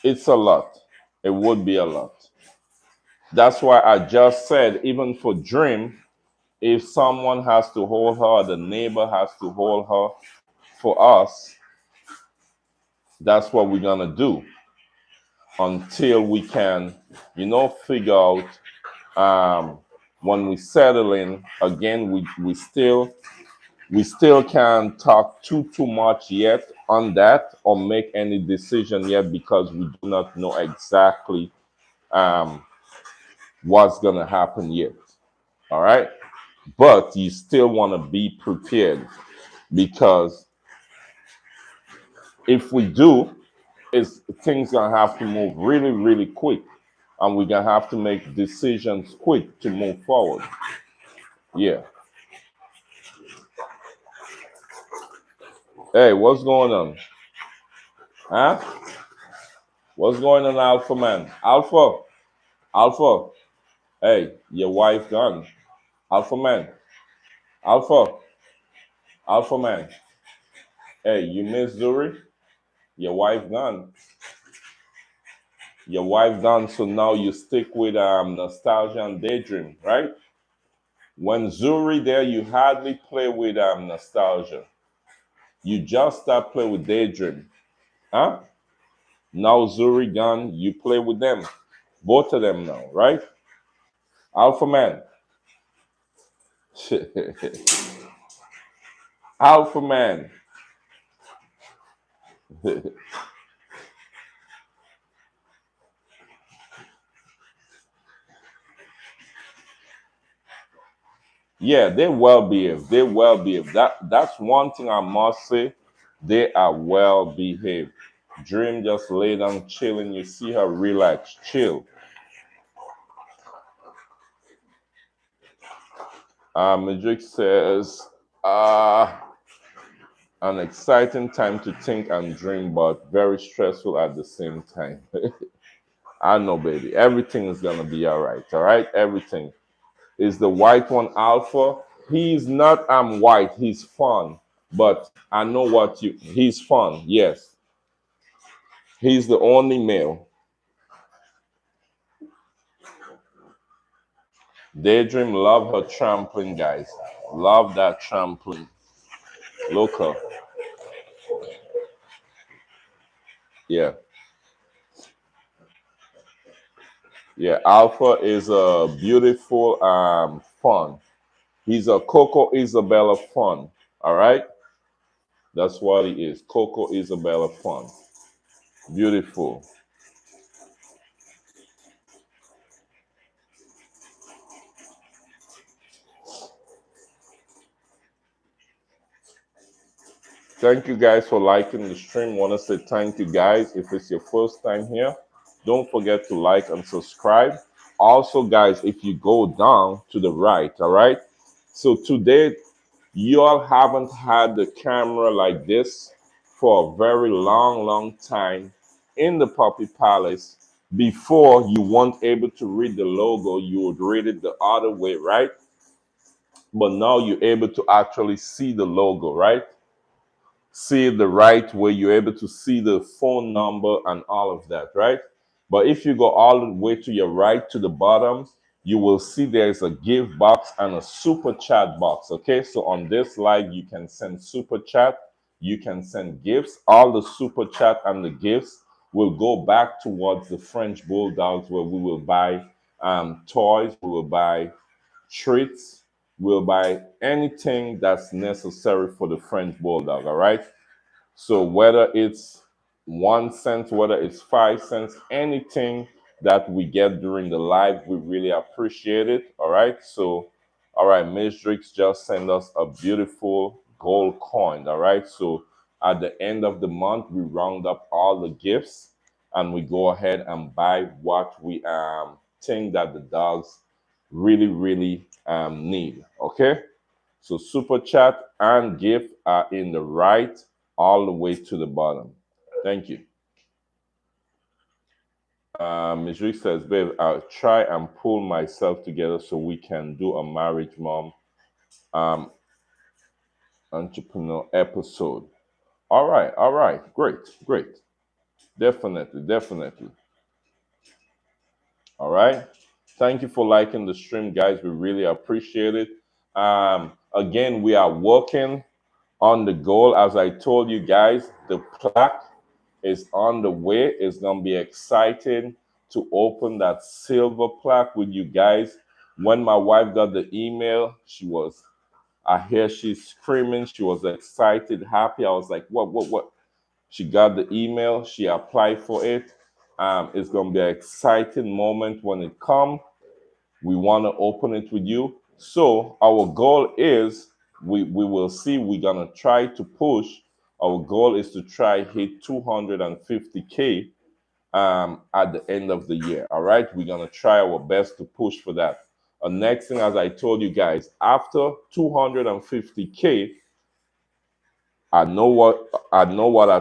it's a lot. It would be a lot. That's why I just said, even for Dream, if someone has to hold her, the neighbor has to hold her for us, that's what we're gonna do until we can, figure out when we settle in again. We still can't talk too much yet on that or make any decision yet because we do not know exactly um, what's gonna happen yet. All right, but you still want to be prepared because if we do, is things gonna have to move really, really quick, and we're gonna have to make decisions quick to move forward. Yeah. Hey, what's going on? Huh? What's going on, Alpha man? Alpha, Alpha. Hey, your wife gone. Alpha man, Alpha, Alpha man. Hey, you miss Zuri? Your wife gone. Your wife gone. So now you stick with nostalgia and daydream, right? When Zuri there, you hardly play with nostalgia. You just start play with daydream, huh? Now Zuri gone, you play with them, both of them now, right? Alpha man, Alpha man. Yeah, they well behaved. They well behaved. That's one thing I must say. They are well behaved. Dream just lay down chilling. You see her relax, chill. Madrid says, an exciting time to think and dream, but very stressful at the same time. I know, baby. Everything is gonna be all right. All right, everything. Is the white one alpha? He's not white, he's fun. But I know what you he's fun, yes. He's the only male. Daydream love her trampoline, guys. Love that trampoline. Look her. Yeah. Yeah. Alpha is a beautiful fun. He's a Coco Isabella fun. All right? That's what he is. Coco Isabella fun. Beautiful. Thank you guys for liking the stream. Want to say thank you guys. If it's your first time here, don't forget to like and subscribe. Also, guys, if you go down to the right, all right. So today, you all haven't had the camera like this for a very long time in the Puppy Palace. Before, you weren't able to read the logo, you would read it the other way, right? But now you're able to actually see the logo, right? See it the right way. You're able to see the phone number and all of that, right? But if you go all the way to your right to the bottom, you will see there's a give box and a super chat box. Okay, so on this live, you can send super chat, you can send gifts. All the super chat and the gifts will go back towards the French Bulldogs, where we will buy toys, we will buy treats, we'll buy anything that's necessary for the French Bulldog, all right? So whether it's 1 cent, whether it's 5 cents, anything that we get during the live, we really appreciate it. All right. So, all right, Miss Drix just sent us a beautiful gold coin. All right. So at the end of the month, we round up all the gifts and we go ahead and buy what we think that the dogs really need. Okay. So super chat and gift are in the right all the way to the bottom. Thank you. Ms. Rick says, babe, I'll try and pull myself together so we can do a marriage mom um, entrepreneur episode. All right, great. Definitely. All right. Thank you for liking the stream, guys. We really appreciate it. Again, we are working on the goal. As I told you guys, the plaque is on the way. It's gonna be exciting to open that silver plaque with you guys. When my wife got the email, I hear she's screaming. She was excited, happy. I was like, what? She got the email. She applied for it. It's gonna be an exciting moment when it comes. We want to open it with you. So our goal is we will see. We're gonna try to push. Our goal is to try hit 250K at the end of the year. All right, we're gonna try our best to push for that. Next thing, as I told you guys, after 250K, I know what I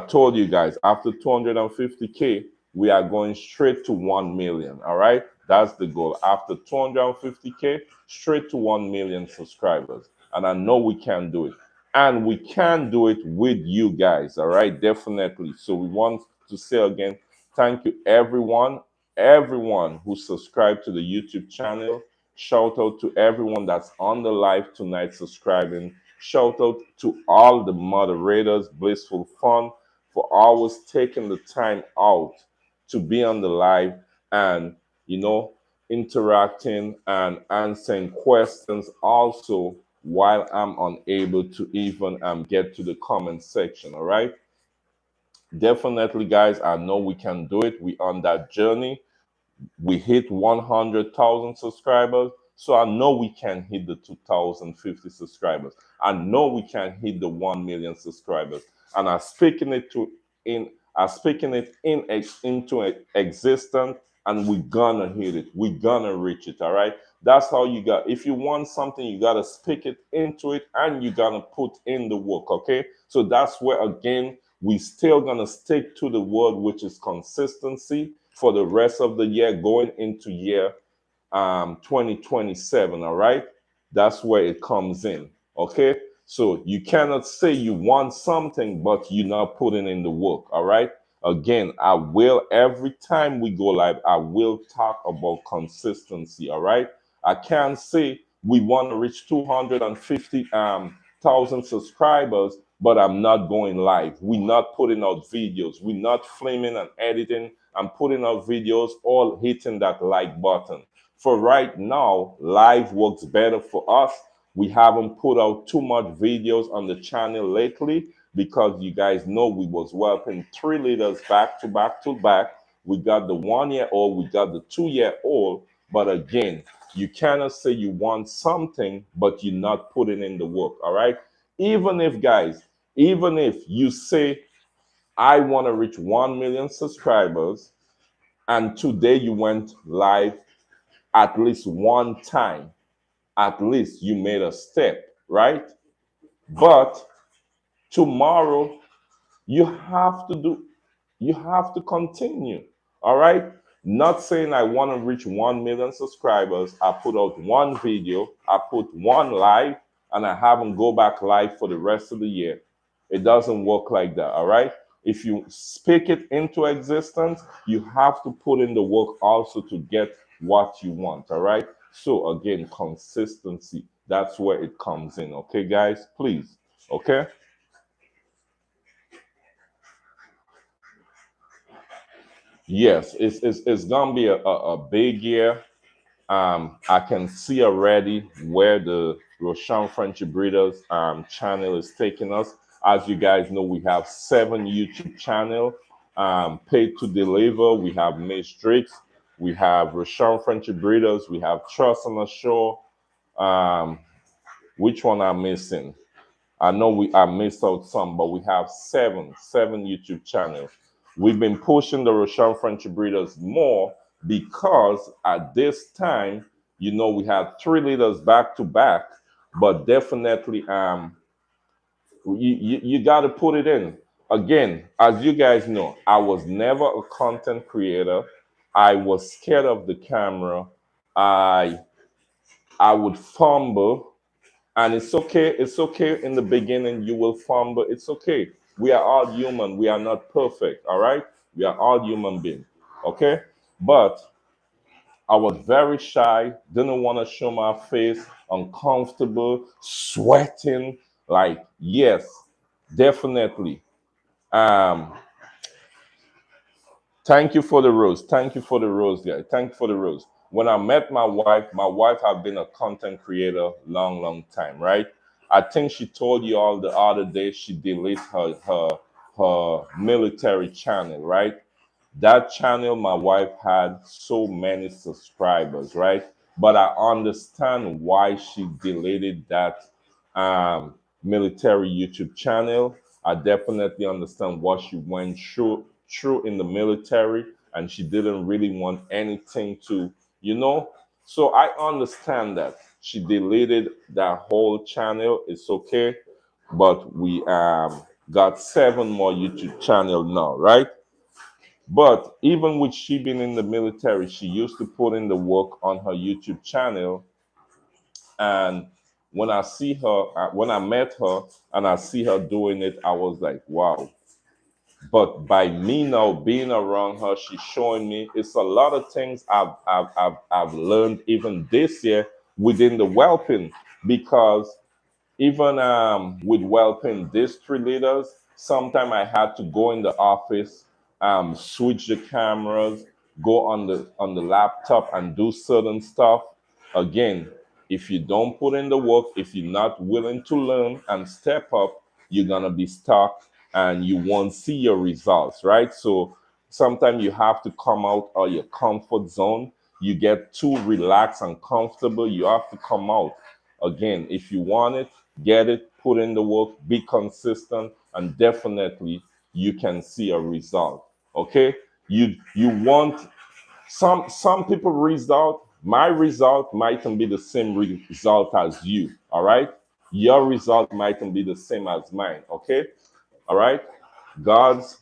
told you guys. After 250K, we are going straight to 1 million. All right. That's the goal. After 250K, straight to 1 million subscribers. And I know we can do it. And we can do it with you guys. All right. Definitely. So we want to say again, thank you everyone who subscribed to the YouTube channel. Shout out to everyone that's on the live tonight subscribing. Shout out to all the moderators, Blissful Fun, for always taking the time out to be on the live and, interacting and answering questions also while I'm unable to even get to the comment section. All right. Definitely, guys, I know we can do it. We on that journey. We hit 100,000 subscribers. So I know we can hit the 2,050 subscribers. I know we can hit the 1 million subscribers. And I'm speaking it into existence, and we're gonna hit it. We're gonna reach it. All right. That's how you got. If you want something, you gotta speak it into it, and you gotta put in the work. Okay. So that's where again we still gonna stick to the word, which is consistency for the rest of the year, going into year 2027. All right, that's where it comes in. Okay, so you cannot say you want something but you're not putting in the work. All right, again, I will, every time we go live, I will talk about consistency. All right, I can't say we want to reach 250,000 subscribers, but I'm not going live. We're not putting out videos. We're not filming and editing and putting out videos, all hitting that like button. For right now, live works better for us. We haven't put out too much videos on the channel lately because you guys know we was whelping 3 liters back to back to back. We got the 1-year-old, we got the 2-year-old. But again, you cannot say you want something, but you're not putting in the work. All right. Even if, guys, even if you say, I want to reach 1 million subscribers, and today you went live at least one time, at least you made a step, right? But tomorrow you have to continue. All right. Not saying I want to reach 1 million subscribers. I put out one video, I put one live, and I haven't go back live for the rest of the year. It doesn't work like that. All right. If you speak it into existence, you have to put in the work also to get what you want. All right. So again, consistency. That's where it comes in. Okay, guys, please. Okay. Yes, it's gonna be a big year. I can see already where the Rosharon Frenchie Breeders channel is taking us. As you guys know, we have 7 YouTube channel, paid to deliver. We have Miss Drakes, we have Rosharon Frenchie Breeders, we have Trust on the Shore. Um, which one I'm missing? I know I missed out some, but we have seven YouTube channels. We've been pushing the Roshan French breeders more because at this time, we had 3 leaders back to back, but definitely you got to put it in. Again, as you guys know, I was never a content creator. I was scared of the camera. I I would fumble, and it's okay. It's okay in the beginning. You will fumble. It's okay. We are all human. We are not perfect. All right. We are all human beings. Okay. But I was very shy. Didn't want to show my face. Uncomfortable. Sweating. Like yes, definitely. Um, Thank you for the rose. Thank you for the rose, guys. Thank you for the rose. When I met my wife had been a content creator long, long time, right? I think she told you all the other day she deleted her military channel, right? That channel, my wife had so many subscribers, right? But I understand why she deleted that um, military YouTube channel. I definitely understand what she went through in the military, and she didn't really want anything to, you know. So I understand that she deleted that whole channel. It's okay, but we got 7 more YouTube channel now, right? But even with she being in the military, she used to put in the work on her YouTube channel. And when when I met her and I see her doing it, I was like, wow. But by me now being around her, she's showing me it's a lot of things I've learned even this year within the whelping, because even with whelping these 3 leaders, sometimes I had to go in the office, switch the cameras, go on the laptop and do certain stuff. Again, if you don't put in the work, if you're not willing to learn and step up, you're gonna be stuck and you won't see your results, right? So sometimes you have to come out of your comfort zone. You get too relaxed and comfortable, you have to come out. Again, if you want it, get it, put in the work, be consistent, and definitely you can see a result. Okay? You want some people result, my result mightn't be the same result as you. All right? Your result mightn't be the same as mine. Okay? All right? God's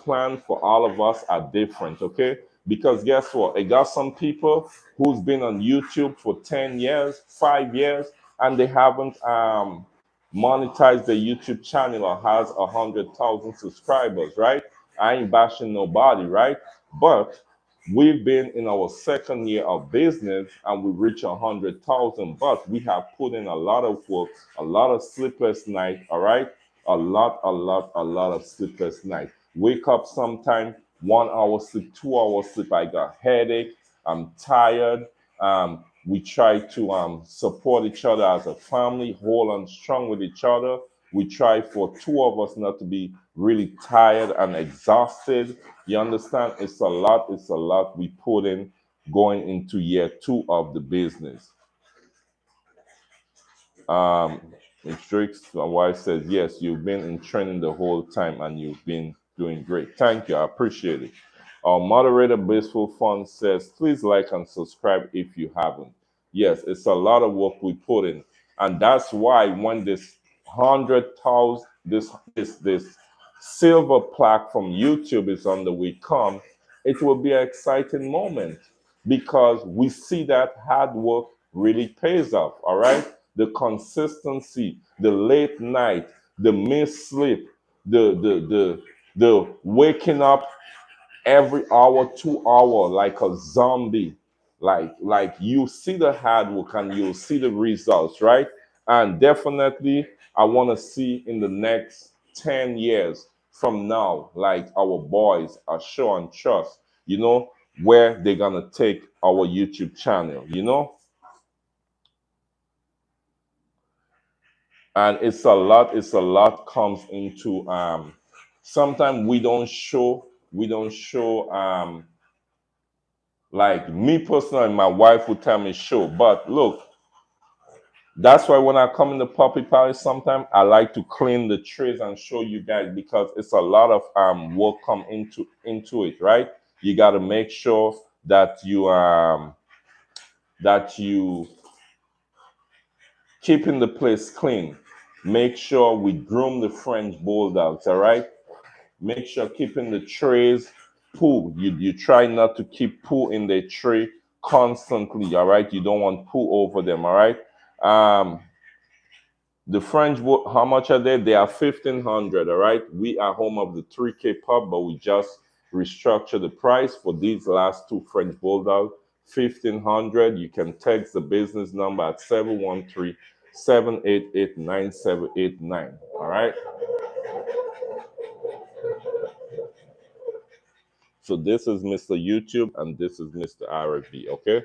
plan for all of us are different, okay? Because guess what? It got some people who's been on YouTube for 10 years, 5 years, and they haven't monetized their YouTube channel or has 100,000 subscribers, right? I ain't bashing nobody, right? But we've been in our second year of business and we reach 100,000, but we have put in a lot of work, a lot of sleepless night, all right? A lot of sleepless night. Wake up sometime, 1 hour sleep, 2 hours sleep. I got headache. I'm tired. We try to support each other as a family, hold on strong with each other. We try for 2 of us not to be really tired and exhausted. You understand? It's a lot. It's a lot we put in going into year 2 of the business. Um, Strix, my wife says, yes, you've been in training the whole time and you've been doing great. Thank you. I appreciate it. Our moderator, Blissful Fun, says, please like and subscribe if you haven't. Yes, it's a lot of work we put in. And that's why when this 100,000, this silver plaque from YouTube is on the way come, it will be an exciting moment because we see that hard work really pays off. All right, the consistency, the late night, the missed sleep, the waking up every hour, 2 hour like a zombie. Like you see the hard work and you'll see the results, right? And definitely I want to see in the next 10 years from now, like our boys are sure and trust. you know, where they're gonna take our YouTube channel, you know. And it's a lot comes into sometimes we don't show like me personally, my wife would tell me show, but look, that's why when I come in the puppy palace, sometimes I like to clean the trays and show you guys because it's a lot of work come into it, right? You got to make sure that you keeping the place clean. Make sure we groom the French bulldogs, all right? Make sure keeping the trays poo. You try not to keep poo in the tray constantly, all right? You don't want poo over them, all right? Um, the French, how much are they? They are 1,500, all right? We are home of the 3K pub, but we just restructure the price for these last two French Bulldogs. 1,500. You can text the business number at 713-788-9789, all right? So this is Mr. YouTube and this is Mr. RFB, okay?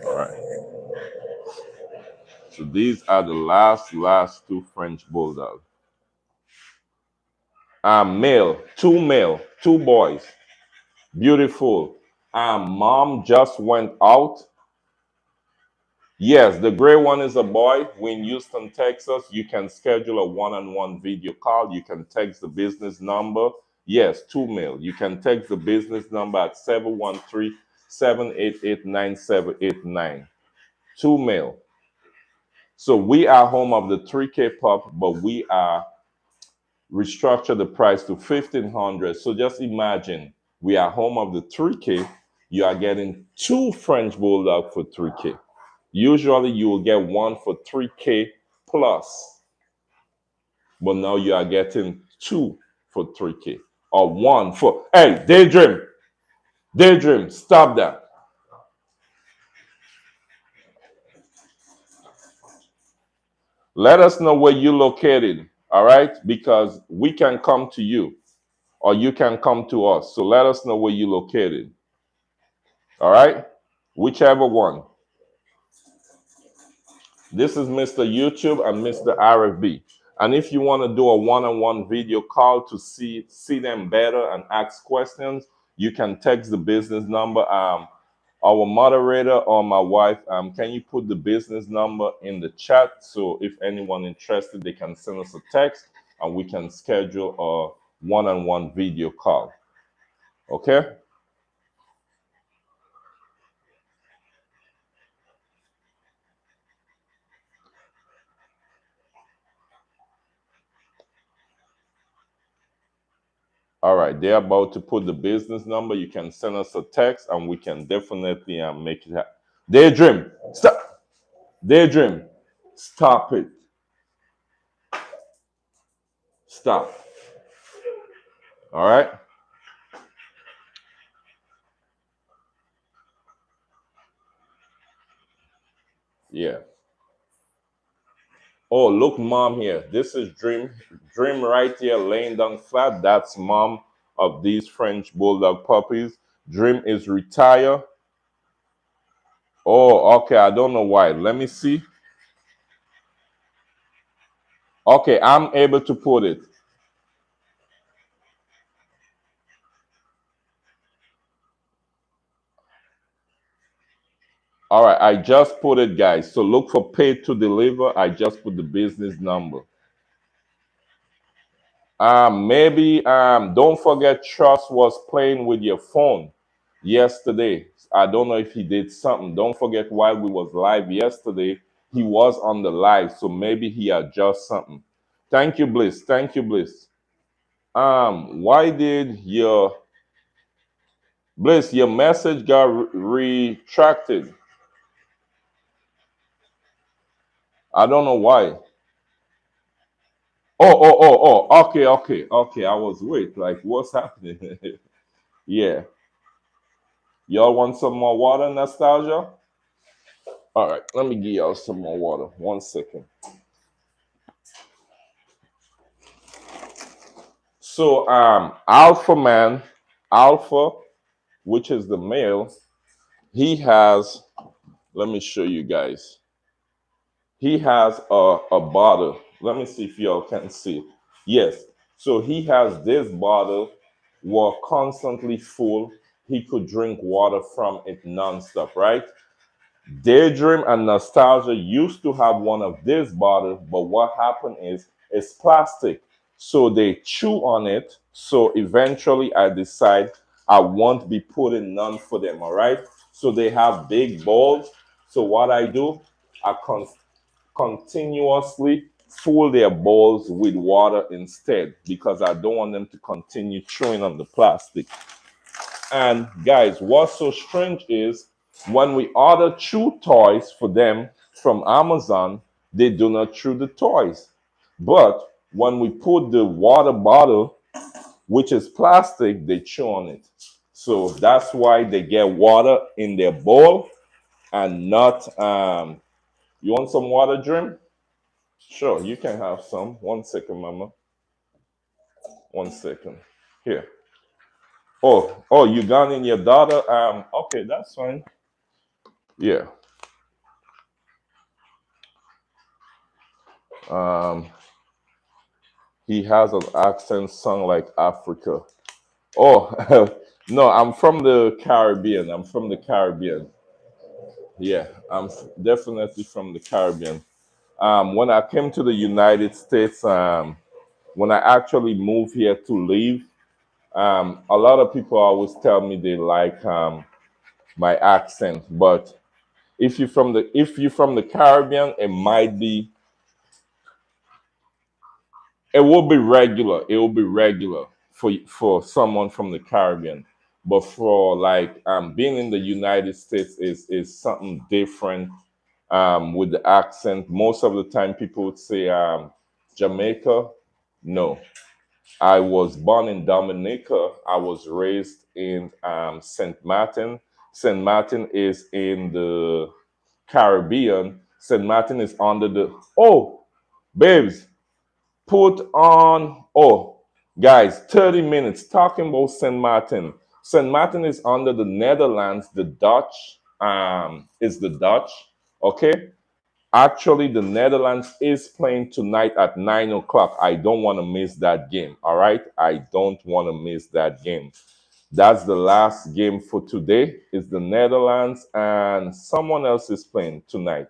All right. So these are the last two French Bulldogs. Male, two boys. Beautiful. Mom just went out. Yes, the gray one is a boy. We're in Houston, Texas. You can schedule a one-on-one video call. You can text the business number. Yes, two male. You can text the business number at 713-788-9789. Two male. So we are home of the 3K pup, but we are restructure the price to 1,500. So just imagine we are home of the 3K. You are getting two French Bulldog for 3K. Usually you will get one for 3K plus, but now you are getting two for 3K or one for, hey, Daydream, stop that. Let us know where you're located, all right? Because we can come to you or you can come to us. So let us know where you're located, all right? Whichever one. This is Mr. YouTube and Mr. RFB. And if you want to do a one-on-one video call to see them better and ask questions, you can text the business number. Our moderator or my wife, can you put the business number in the chat? So if anyone interested, they can send us a text and we can schedule a one-on-one video call. Okay? All right, they're about to put the business number. You can send us a text and we can definitely make it happen. Daydream, stop. Daydream, stop it. Stop. All right? Yeah. Oh, look, mom here. This is Dream. Dream right here, laying down flat. That's mom of these French Bulldog puppies. Dream is retired. Oh, okay. I don't know why. Let me see. Okay, I'm able to put it. All right, I just put it, guys. So look for pay to deliver. I just put the business number. Maybe don't forget Trust was playing with your phone yesterday. I don't know if he did something. Don't forget while we was live yesterday, he was on the live. So maybe he adjust something. Thank you, Bliss. Thank you, Bliss. Why did your Bliss, your message got retracted? I don't know why. Oh. Okay. I was wait, like what's happening? Yeah. Y'all want some more water, nostalgia? All right, let me give y'all some more water. 1 second. So, Alpha Man, Alpha, which is the male, he has, let me show you guys. He has a bottle. Let me see if y'all can see. Yes. So he has this bottle was constantly full. He could drink water from it nonstop, right? Daydream and Nostalgia used to have one of these bottles, but what happened is it's plastic. So they chew on it. So eventually I decide I won't be putting none for them, all right? So they have big bowls. So what I do, I continuously fill their bowls with water instead because I don't want them to continue chewing on the plastic. And guys, what's so strange is when we order chew toys for them from Amazon, they do not chew the toys. But when we put the water bottle, which is plastic, they chew on it. So that's why they get water in their bowl and not. You want some water, Dream? Sure, you can have some. 1 second, Mama. 1 second. Here. Oh, you got in your daughter. Okay, that's fine. Yeah. Um, he has an accent sung like Africa. Oh, no, I'm from the Caribbean. I'm from the Caribbean. Yeah, definitely from the Caribbean. When I came to the United States, when I actually moved here to live, a lot of people always tell me they like my accent, but if you're from the Caribbean, it will be regular. It will be regular for someone from the Caribbean. But for like being in the United States is something different with the accent. Most of the time, people would say Jamaica. No, I was born in Dominica. I was raised in Saint Martin. Saint Martin is in the Caribbean. Saint Martin is under the. Oh, babes, put on. Oh, guys, 30 minutes talking about Saint Martin. Saint Martin is under the Netherlands. The Dutch is the Dutch. Okay, actually, the Netherlands is playing tonight at 9 o'clock. I don't want to miss that game. All right, I don't want to miss that game. That's the last game for today. It's the Netherlands and someone else is playing tonight.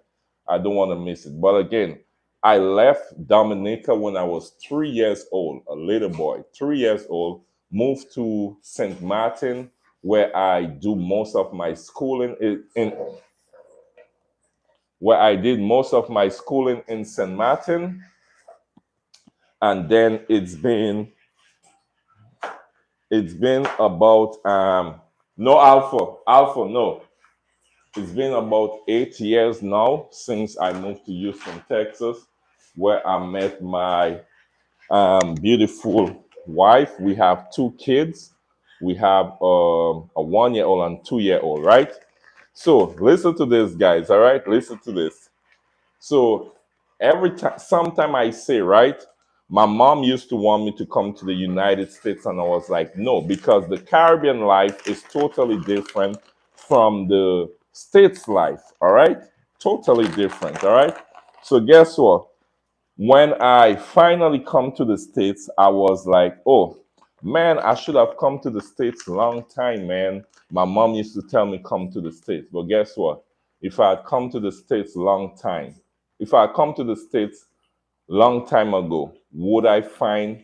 I don't want to miss it. But again, I left Dominica when I was 3 years old, a little boy, 3 years old, moved to St. Martin, where I do most of my schooling where I did most of my schooling in St. Martin. And then it's been about no Alpha, no. It's been about 8 years now since I moved to Houston, Texas, where I met my beautiful wife. We have 2 kids. We have a 1-year-old and 2-year-old, right? So listen to this, guys. All right, listen to this. So every time, sometime I say, right, my mom used to want me to come to the United States, and I was like, no, because the Caribbean life is totally different from the States life. All right, totally different. All right. So guess what? When I finally come to the States, I was like, oh man, I should have come to the States long time, man. My mom used to tell me come to the States. But guess what? If I had come to the States long time, if I had come to the States long time ago, would I find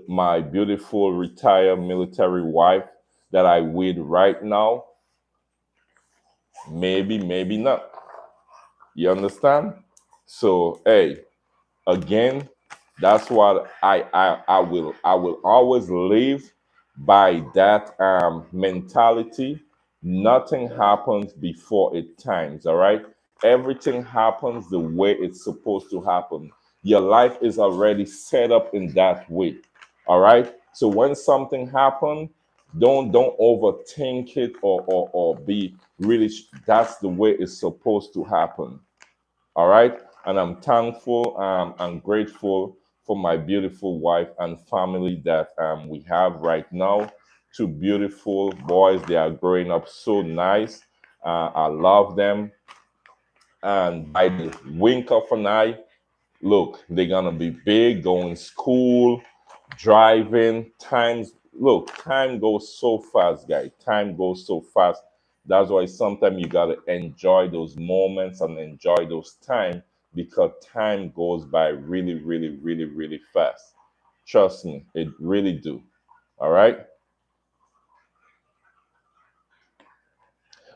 my beautiful retired military wife that I with right now? Maybe, maybe not. You understand? So, hey, again, that's what I will always live by that mentality. Nothing happens before it times, all right? Everything happens the way it's supposed to happen. Your life is already set up in that way, all right? So when something happens, don't overthink it or be really that's the way it's supposed to happen, all right. And I'm thankful and grateful for my beautiful wife and family that we have right now. Two beautiful boys. They are growing up so nice. I love them. And by the wink of an eye, look, they're gonna be big, going school, driving. Time goes so fast, guys. Time goes so fast. That's why sometimes you gotta enjoy those moments and enjoy those time because time goes by really, really, really, really fast. Trust me, it really do. All right.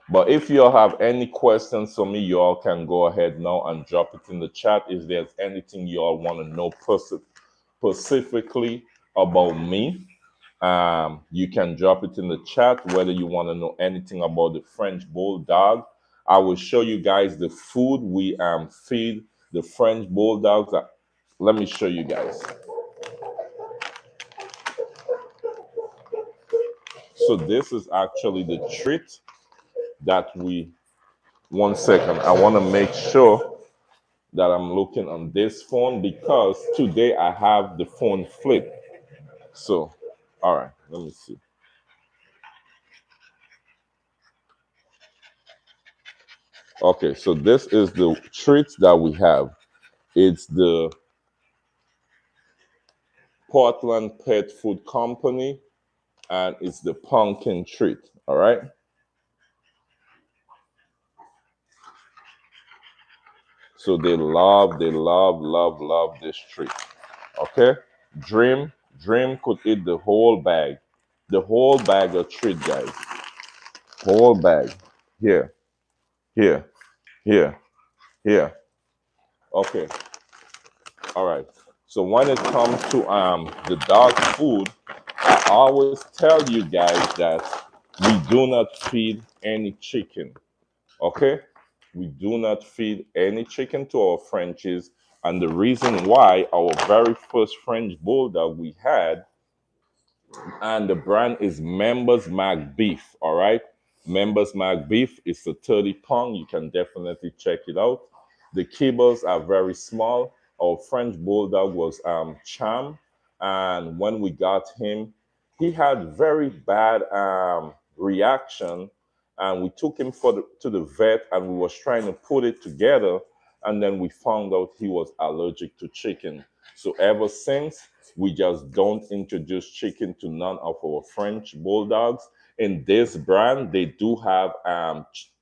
But if you all have any questions for me, you all can go ahead now and drop it in the chat. If there's anything you all want to know specifically about me, you can drop it in the chat. Whether you want to know anything about the French Bulldog, I will show you guys the food we feed the French Bulldogs. Let me show you guys. So this is actually the treat that we. One second, I want to make sure that I'm looking on this phone because today I have the phone flip. So, all right, let me see. Okay, so this is the treats that we have. It's the Portland Pet Food Company and it's the pumpkin treat. All right. So they love this treat. Okay. Dream could eat the whole bag of treat, guys. Whole bag. Here, here, here, here. Okay. All right. So when it comes to the dog food, I always tell you guys that we do not feed any chicken. Okay? We do not feed any chicken to our Frenchies. And the reason why our very first French bulldog we had, and the brand is Members Mac Beef. All right, Members Mac Beef is a 30 pound. You can definitely check it out. The kibbles are very small. Our French bulldog was Cham, and when we got him, he had very bad reaction, and we took him to the vet, and we was trying to put it together, and then we found out he was allergic to chicken. So ever since, we just don't introduce chicken to none of our French bulldogs. In this brand, they do have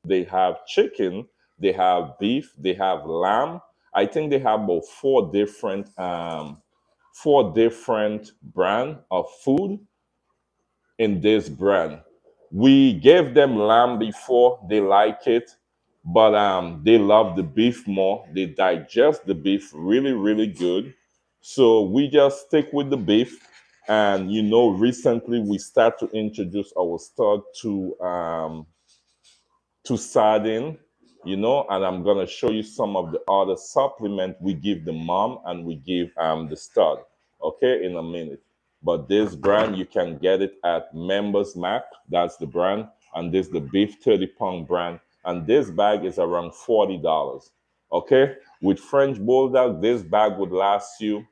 they have chicken, they have beef, they have lamb. I think they have about four different brand of food in this brand. We gave them lamb before, they like it, but they love the beef more. They digest the beef really, really good. So we just stick with the beef. And recently we start to introduce our stud to sardine, and I'm gonna show you some of the other supplement we give the mom and we give the stud, okay, in a minute. But this brand you can get it at Members Mac, that's the brand, and this the beef 30 pound brand, and this bag is around $40. Okay, with French Bulldog, this bag would last you.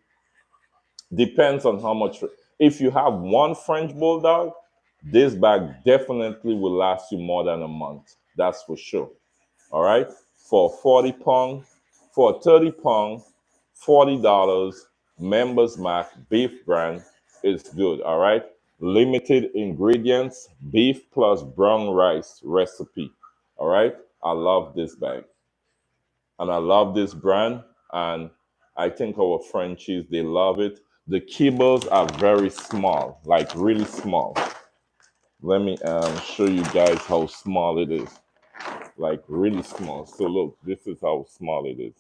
Depends on how much. If you have one French Bulldog, this bag definitely will last you more than a month. That's for sure. All right. For 40 pound, for 30 pound, $40. Members Mac beef brand is good. All right. Limited ingredients, beef plus brown rice recipe. All right. I love this bag and I love this brand. And I think our Frenchies they love it. The kibbles are very small, like really small. Let me show you guys how small it is, like really small. So look, this is how small it is.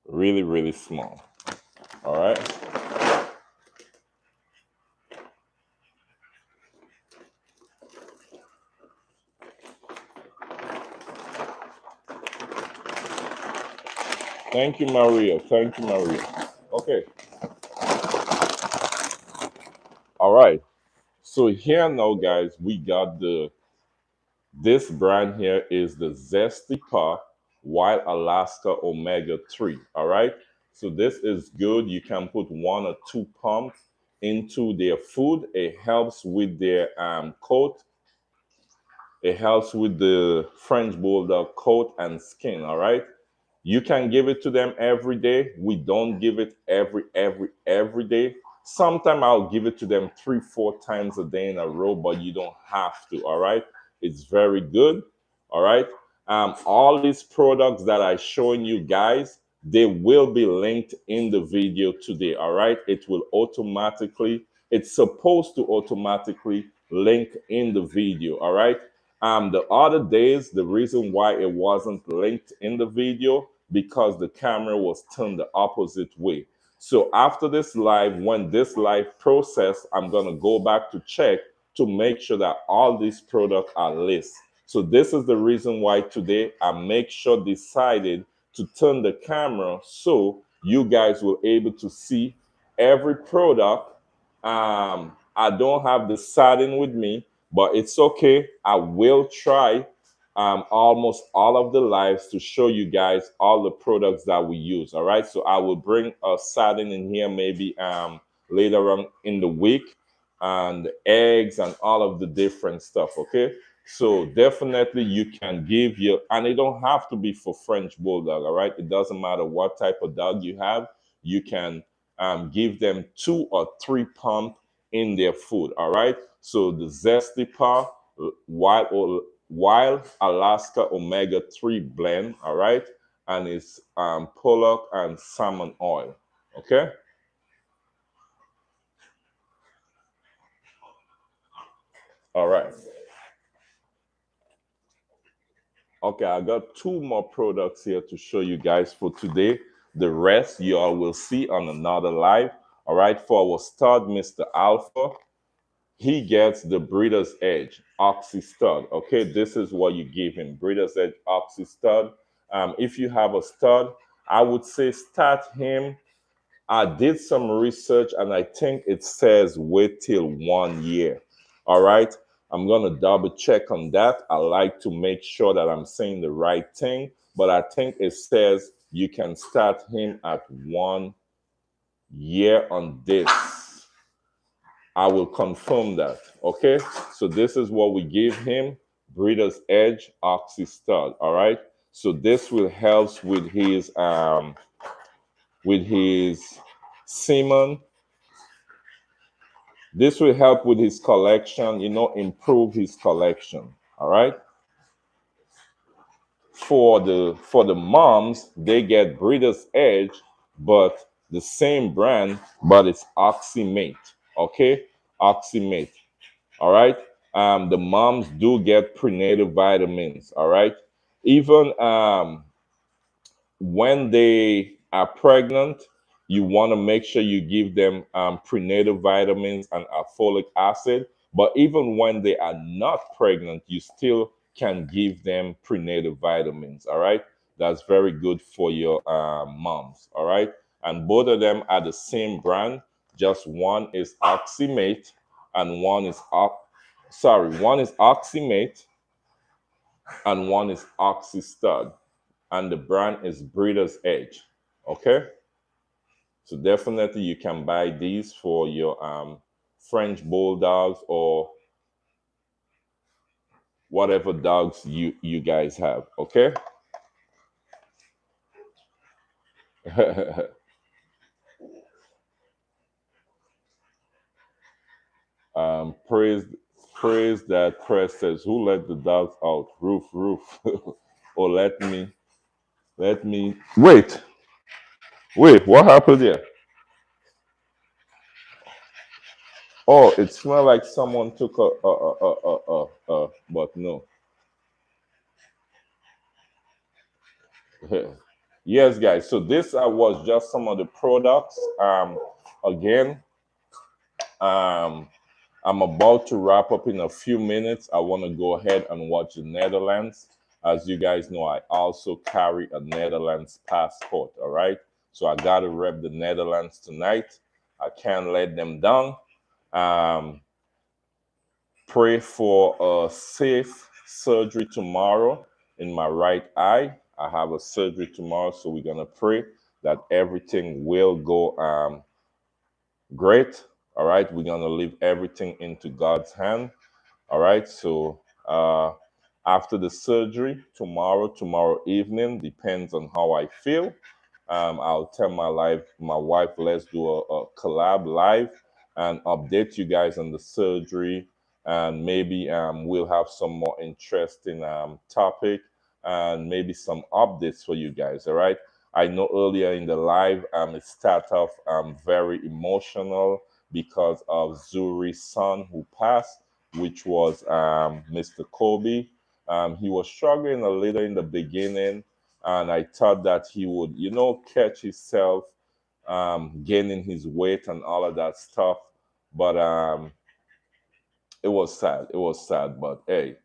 Really, really small. All right. Thank you, Maria. Thank you, Maria. Okay. All right. So here now, guys, we got this brand here is the Zesty Paw. Wild Alaska omega-3. All right. So this is good. You can put 1 or 2 pumps into their food. It helps with their coat. It helps with the French Bulldog coat and skin. All right. You can give it to them every day. We don't give it every day. Sometimes I'll give it to them 3, 4 times a day in a row, but you don't have to. All right. It's very good. All right. All these products that I showing you guys, they will be linked in the video today. All right. It will automatically, it's supposed to automatically link in the video. All right. The other days, the reason why it wasn't linked in the video because the camera was turned the opposite way. So after this live, when this live process, I'm gonna go back to check to make sure that all these products are listed. So this is the reason why today I make sure decided to turn the camera so you guys will able to see every product. I don't have the satin with me, but it's okay. I will try almost all of the lives to show you guys all the products that we use. All right. So I will bring a satin in here maybe later on in the week and eggs and all of the different stuff. Okay. So definitely you can give your, and it don't have to be for French Bulldog. All right. It doesn't matter what type of dog you have. You can give them 2 or 3 pumps in their food. All right. So the Zesty Paw, wild Alaska omega-3 blend. All right. And it's pollock and salmon oil. Okay. All right. Okay, I got 2 more products here to show you guys for today. The rest you all will see on another live. All right, for our stud, Mr. Alpha, he gets the Breeder's Edge Oxy Stud. Okay, this is what you give him, Breeder's Edge Oxy Stud. If you have a stud, I would say start him. I did some research and I think it says wait till 1 year. All right. I'm going to double check on that. I like to make sure that I'm saying the right thing, but I think it says you can start him at 1 year on this. I will confirm that. Okay. So this is what we give him, Breeder's Edge Oxy Stud. All right. So this will help with his semen. This will help with his collection, improve his collection. All right. For the moms, they get Breeder's Edge, but the same brand, but it's Oxymate. Okay, Oxymate. All right. The moms do get prenatal vitamins. All right. Even when they are pregnant, you want to make sure you give them prenatal vitamins and folic acid. But even when they are not pregnant, you still can give them prenatal vitamins. All right. That's very good for your moms. All right. And both of them are the same brand. Just one is Oxymate and one is Oxymate and one is Oxystud, and the brand is Breeder's Edge. Okay, so definitely you can buy these for your French bulldogs or whatever dogs you guys have. Okay. Praise that press says, who let the dogs out? Roof. Or let me wait, what happened there? Oh, it smelled like someone took but no. Yes, guys. So this was just some of the products. Again, um, I'm about to wrap up in a few minutes. I want to go ahead and watch the Netherlands. As you guys know, I also carry a Netherlands passport. All right. So I got to rep the Netherlands tonight. I can't let them down. Um, Pray for a safe surgery tomorrow in my right eye. I have a surgery tomorrow, so we're gonna pray that everything will go great. All right, we're gonna leave everything into God's hand. All right. So uh, after the surgery, tomorrow evening, depends on how I feel. I'll tell my wife, let's do a collab live and update you guys on the surgery, and maybe we'll have some more interesting topic and maybe some updates for you guys. All right. I know earlier in the live, it started off very emotional because of Zuri's son who passed, which was Mr. Kobe. He was struggling a little in the beginning, and I thought that he would, catch himself, gaining his weight and all of that stuff. But it was sad. It was sad. But hey,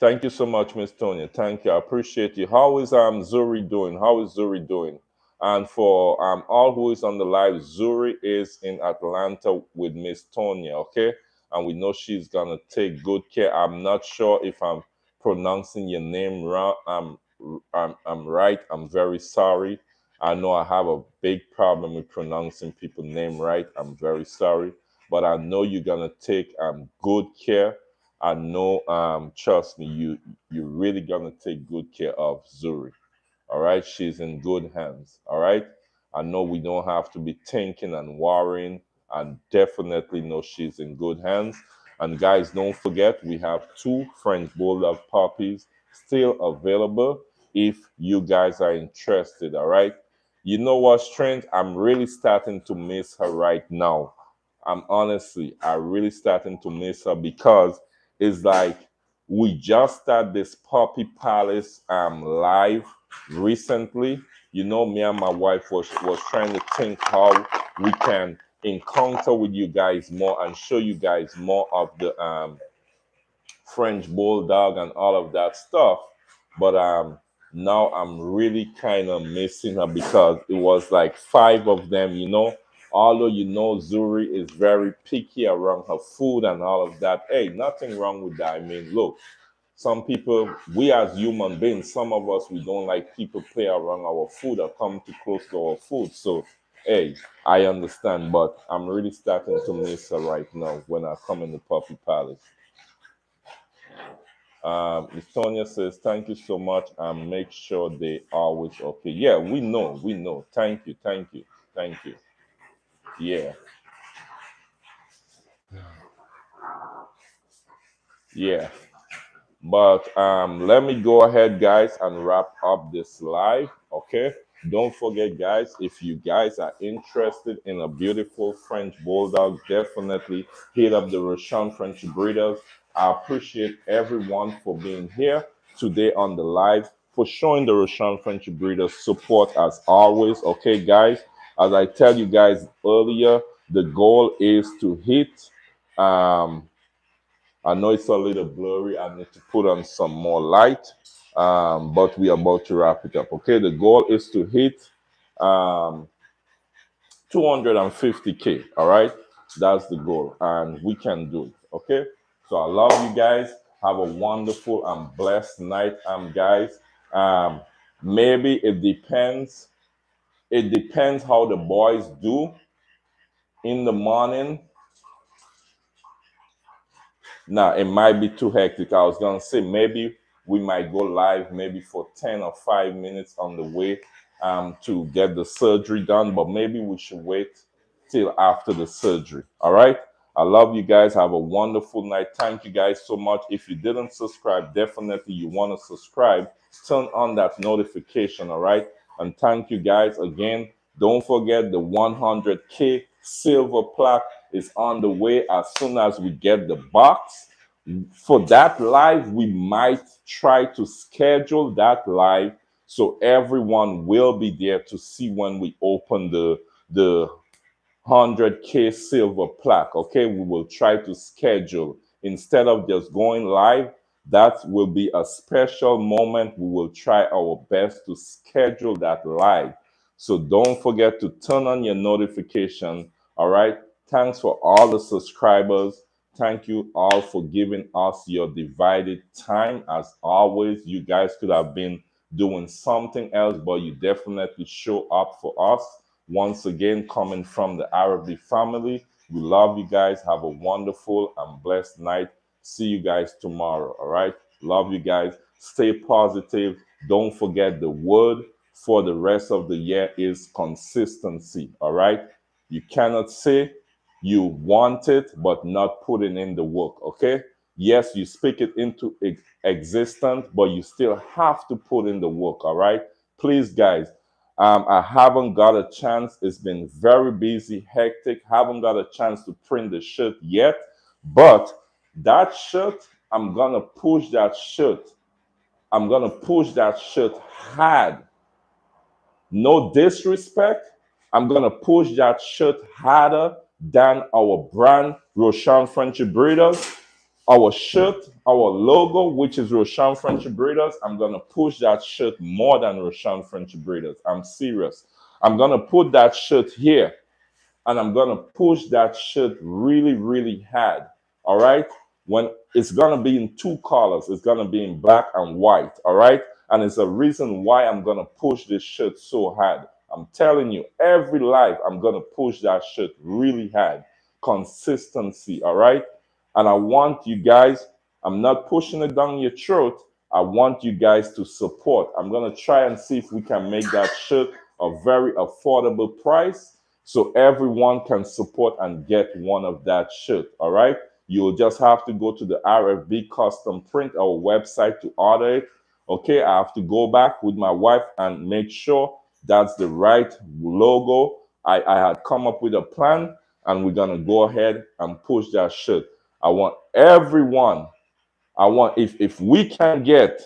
thank you so much, Miss Tonya. Thank you. I appreciate you. How is Zuri doing? How is Zuri doing? And for all who is on the live, Zuri is in Atlanta with Miss Tonya, okay? And we know she's gonna take good care. I'm not sure if I'm pronouncing your name wrong. I'm right. I'm very sorry. I know I have a big problem with pronouncing people's name right. I'm very sorry, but I know you're gonna take good care. I know, trust me, you're really gonna take good care of Zuri. All right, she's in good hands. All right, I know we don't have to be thinking and worrying, and definitely know she's in good hands. And guys, don't forget we have two French Bulldog puppies still available if you guys are interested. All right, you know what, Strange? I'm really starting to miss her right now. I really starting to miss her because it's like we just started this puppy palace live recently. Me and my wife was trying to think how we can encounter with you guys more and show you guys more of the French bulldog and all of that stuff. But now I'm really kind of missing her because it was like five of them. Although Zuri is very picky around her food and all of that. Hey, nothing wrong with that. I mean, look, some people, we as human beings, some of us, we don't like people play around our food or come too close to our food. So, hey, I understand, but I'm really starting to miss her right now when I come in the Puppy Palace. Miss Tonya says, thank you so much and make sure they always okay. Yeah, we know, we know. Thank you, thank you, thank you. Yeah, yeah. But let me go ahead, guys, and wrap up this live. Okay. Don't forget, guys, if you guys are interested in a beautiful French bulldog, definitely hit up the Rosharon French breeders. I appreciate everyone for being here today on the live, for showing the Rosharon French breeders support as always. Okay, guys. As I tell you guys earlier, the goal is to hit I know it's a little blurry. I need to put on some more light, but we are about to wrap it up. Okay, the goal is to hit um, 250K. All right, that's the goal, and we can do it. Okay, so I love you guys. Have a wonderful and blessed night, guys. Um, Maybe it depends. It depends how the boys do in the morning. Now it might be too hectic. I was gonna say maybe we might go live maybe for 10 or 5 minutes on the way to get the surgery done, but maybe we should wait till after the surgery. All right. I love you guys. Have a wonderful night. Thank you guys so much. If you didn't subscribe, definitely you want to subscribe. Turn on that notification. All right. And thank you guys again. Don't forget the 100K silver plaque is on the way as soon as we get the box. For that live, we might try to schedule that live so everyone will be there to see when we open the 100K silver plaque. Okay, we will try to schedule instead of just going live. That will be a special moment. We will try our best to schedule that live. So don't forget to turn on your notification. All right. Thanks for all the subscribers. Thank you all for giving us your divided time. As always, you guys could have been doing something else, but you definitely show up for us. Once again, coming from the Arabic family, we love you guys. Have a wonderful and blessed night. See you guys tomorrow. All right. Love you guys. Stay positive. Don't forget the word for the rest of the year is consistency. All right. You cannot say you want it, but not putting in the work. Okay. Yes, you speak it into existence, but you still have to put in the work. All right. Please, guys. I haven't got a chance. It's been very busy, hectic. Haven't got a chance to print the shirt yet. But that shirt, I'm going to push that shirt. I'm going to push that shirt hard. No disrespect. I'm going to push that shirt harder than our brand, Rosharon Frenchie Breeders. Our shirt, our logo, which is Rosharon Frenchie Breeders, I'm going to push that shirt more than Rosharon Frenchie Breeders. I'm serious. I'm going to put that shirt here and I'm going to push that shirt really, really hard. All right. When it's going to be in two colors, it's going to be in black and white. All right. And it's a reason why I'm going to push this shirt so hard. I'm telling you, every life, I'm going to push that shirt really hard. Consistency. All right. And I want you guys, I'm not pushing it down your throat. I want you guys to support. I'm going to try and see if we can make that shirt a very affordable price so everyone can support and get one of that shirt. All right. You'll just have to go to the RFB Custom Print, our website, to order it. Okay. I have to go back with my wife and make sure that's the right logo. I had come up with a plan and we're going to go ahead and push that shirt. I want everyone. I want if we can get,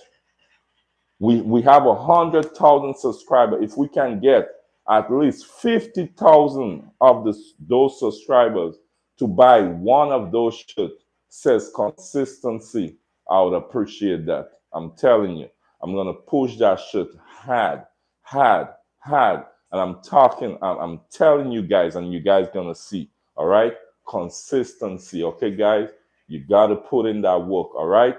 we have 100,000 subscribers. If we can get at least 50,000 of those subscribers to buy one of those shirts, says consistency, I would appreciate that. I'm telling you, I'm gonna push that shirt hard, hard, hard, and I'm telling you guys, and you guys gonna see. All right, consistency. Okay, guys, you gotta put in that work. All right.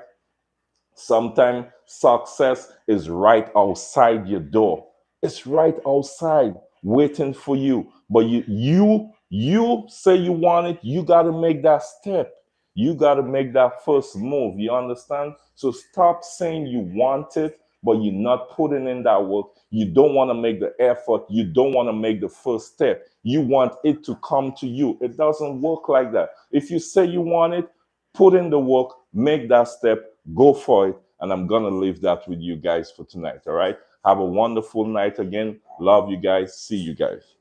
Sometimes success is right outside your door. It's right outside waiting for you. But you say you want it, you got to make that step. You got to make that first move. You understand? So stop saying you want it, but you're not putting in that work. You don't want to make the effort. You don't want to make the first step. You want it to come to you. It doesn't work like that. If you say you want it, put in the work, make that step, go for it. And I'm going to leave that with you guys for tonight. All right. Have a wonderful night again. Love you guys. See you guys.